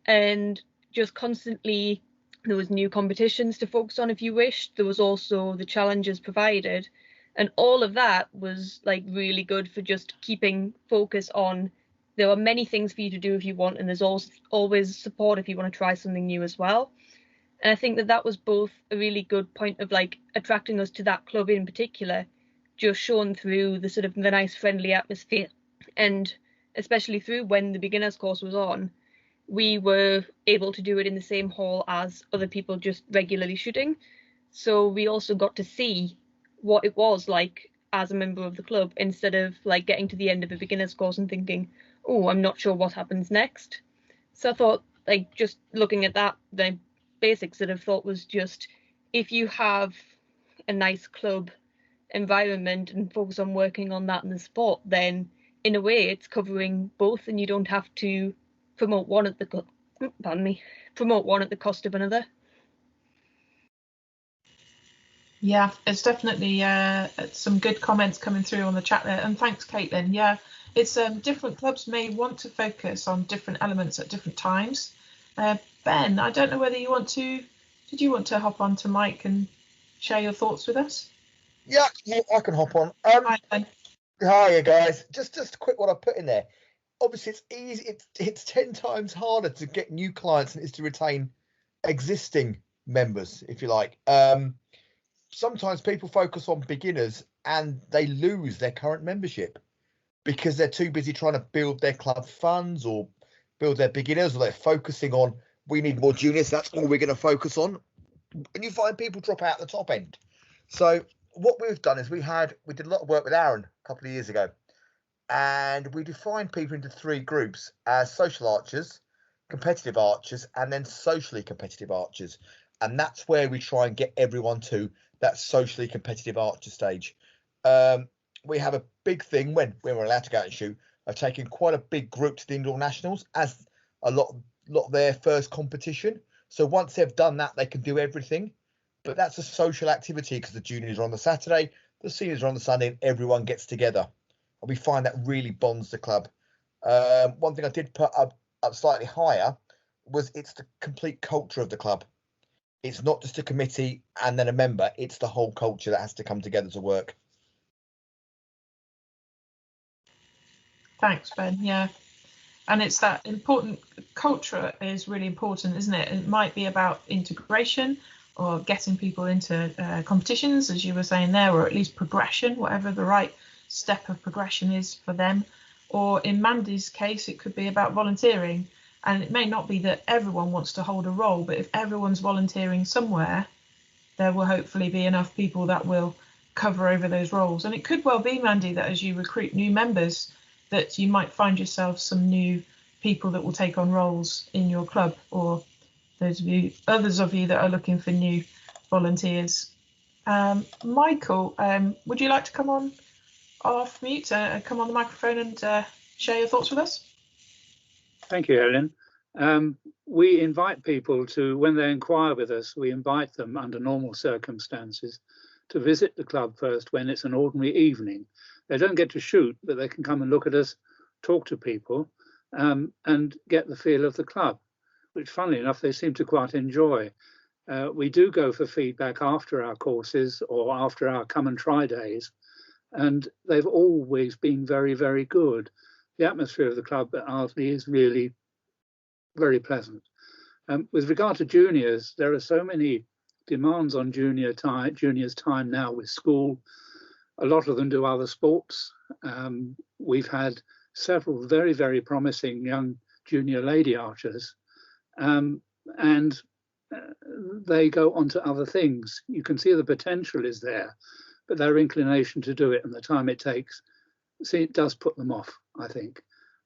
And just constantly, there was new competitions to focus on if you wished. There was also the challenges provided. And all of that was like really good for just keeping focus on, there are many things for you to do if you want, and there's always support if you want to try something new as well. And I think that that was both a really good point of like attracting us to that club in particular, just shown through the sort of the nice friendly atmosphere, and especially through when the beginners course was on, we were able to do it in the same hall as other people just regularly shooting. So we also got to see what it was like as a member of the club, instead of like getting to the end of a beginner's course and thinking, oh, I'm not sure what happens next. So I thought, like, just looking at that, the basic sort of thought was just, if you have a nice club environment and focus on working on that in the sport, then in a way it's covering both, and you don't have to promote one at the cost of another. Yeah, it's definitely some good comments coming through on the chat there, and thanks, Caitlin. Yeah, it's different clubs may want to focus on different elements at different times. Ben, I don't know whether you want to, did you want to hop on to Mike and share your thoughts with us? Yeah, I can hop on. Hi, Ben. Hiya, guys. Just a quick one I put in there. Obviously, it's easy. It's 10 times harder to get new clients than it is to retain existing members, if you like. Sometimes people focus on beginners and they lose their current membership because they're too busy trying to build their club funds or build their beginners, or they're focusing on, we need more juniors, that's all we're going to focus on. And you find people drop out at the top end. So what we've done is we did a lot of work with Aaron a couple of years ago, and we defined people into 3 groups as social archers, competitive archers, and then socially competitive archers. And that's where we try and get everyone to that socially competitive archer stage. We have a big thing when we're allowed to go out and shoot, of taking quite a big group to the indoor nationals as a lot of their first competition. So once they've done that, they can do everything. But that's a social activity because the juniors are on the Saturday, the seniors are on the Sunday, and everyone gets together. And we find that really bonds the club. One thing I did put up up slightly higher was it's the complete culture of the club. It's not just a committee and then a member, it's the whole culture that has to come together to work. Thanks, Ben. Yeah. And it's that important culture is really important, isn't it? It might be about integration or getting people into competitions, as you were saying there, or at least progression, whatever the right step of progression is for them. Or in Mandy's case, it could be about volunteering. And it may not be that everyone wants to hold a role, but if everyone's volunteering somewhere, there will hopefully be enough people that will cover over those roles. And it could well be, Mandy, that as you recruit new members, that you might find yourself some new people that will take on roles in your club, or others of you that are looking for new volunteers. Michael, would you like to come on off mute, come on the microphone and share your thoughts with us? Thank you, Helen. We invite people to, when they inquire with us, we invite them under normal circumstances to visit the club first when it's an ordinary evening. They don't get to shoot, but they can come and look at us, talk to people, and get the feel of the club, which, funnily enough, they seem to quite enjoy. We do go for feedback after our courses or after our come and try days, and they've always been very, very good. The atmosphere of the club at Ardsley is really very pleasant. With regard to juniors, there are so many demands on juniors' time now with school. A lot of them do other sports. We've had several very, very promising young junior lady archers, and they go on to other things. You can see the potential is there, but their inclination to do it and the time it takes, it does put them off, I think.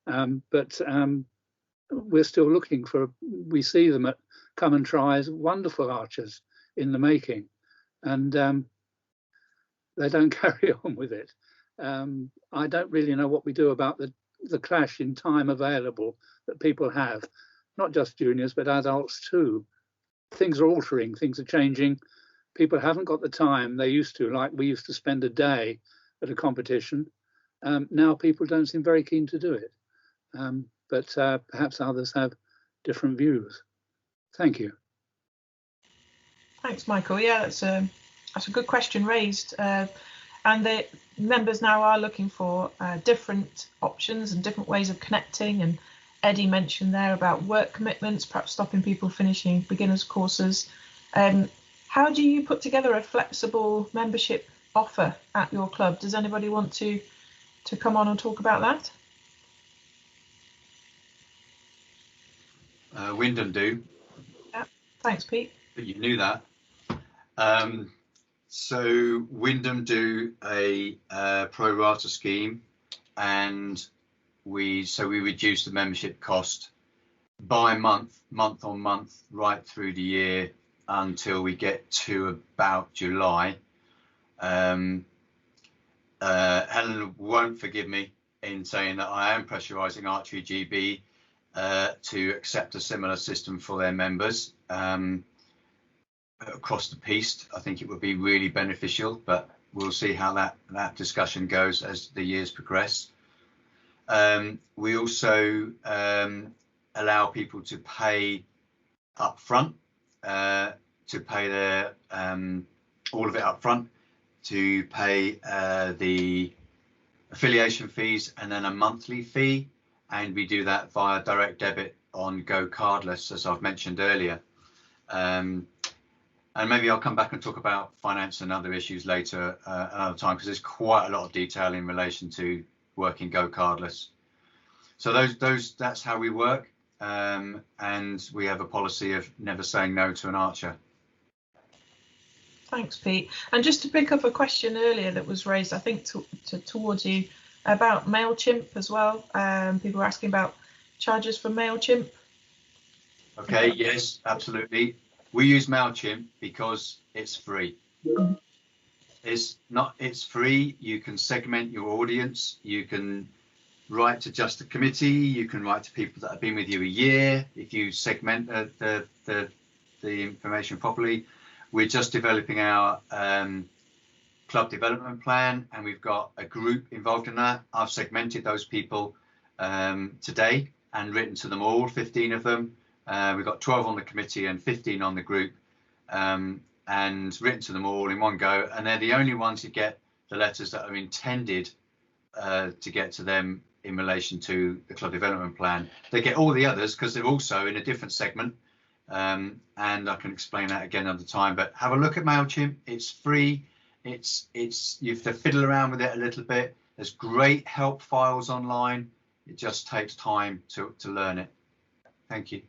But we're still looking for, we see them at come and tries, wonderful archers in the making, and they don't carry on with it. I don't really know what we do about the clash in time available that people have, not just juniors, but adults too. Things are altering, things are changing. People haven't got the time they used to, like we used to spend a day at a competition. Now people don't seem very keen to do it. But perhaps others have different views. Thank you. Thanks, Michael. Yeah, that's a good question raised. And the members now are looking for different options and different ways of connecting. And Eddie mentioned there about work commitments, perhaps stopping people finishing beginners courses. How do you put together a flexible membership offer at your club? Does anybody want to come on and talk about that? Wyndham do. Yeah, thanks, Pete. But you knew that. So Wyndham do a pro rata scheme, and we reduce the membership cost by month on month, right through the year until we get to about July. Helen won't forgive me in saying that I am pressurising Archery GB to accept a similar system for their members across the piece. I think it would be really beneficial, but we'll see how that discussion goes as the years progress. We also allow people to pay up front, to pay their all of it up front, to pay the affiliation fees and then a monthly fee, and we do that via direct debit on Go Cardless, as I've mentioned earlier. And maybe I'll come back and talk about finance and other issues later another time, because there's quite a lot of detail in relation to working Go Cardless. So that's how we work, and we have a policy of never saying no to an archer. Thanks, Pete. And just to pick up a question earlier that was raised, I think towards you, about MailChimp as well. People were asking about charges for MailChimp. Okay, yes, absolutely. We use MailChimp because it's free. It's free. You can segment your audience. You can write to just the committee. You can write to people that have been with you a year. If you segment the information properly. We're just developing our club development plan, and we've got a group involved in that. I've segmented those people today, and written to them all, 15 of them. We've got 12 on the committee and 15 on the group, and written to them all in one go. And they're the only ones who get the letters that are intended to get to them in relation to the club development plan. They get all the others because they're also in a different segment, and I can explain that again another time. But have a look at MailChimp. It's free. It's you have to fiddle around with it a little bit. There's great help files online. It just takes time to learn it. Thank you.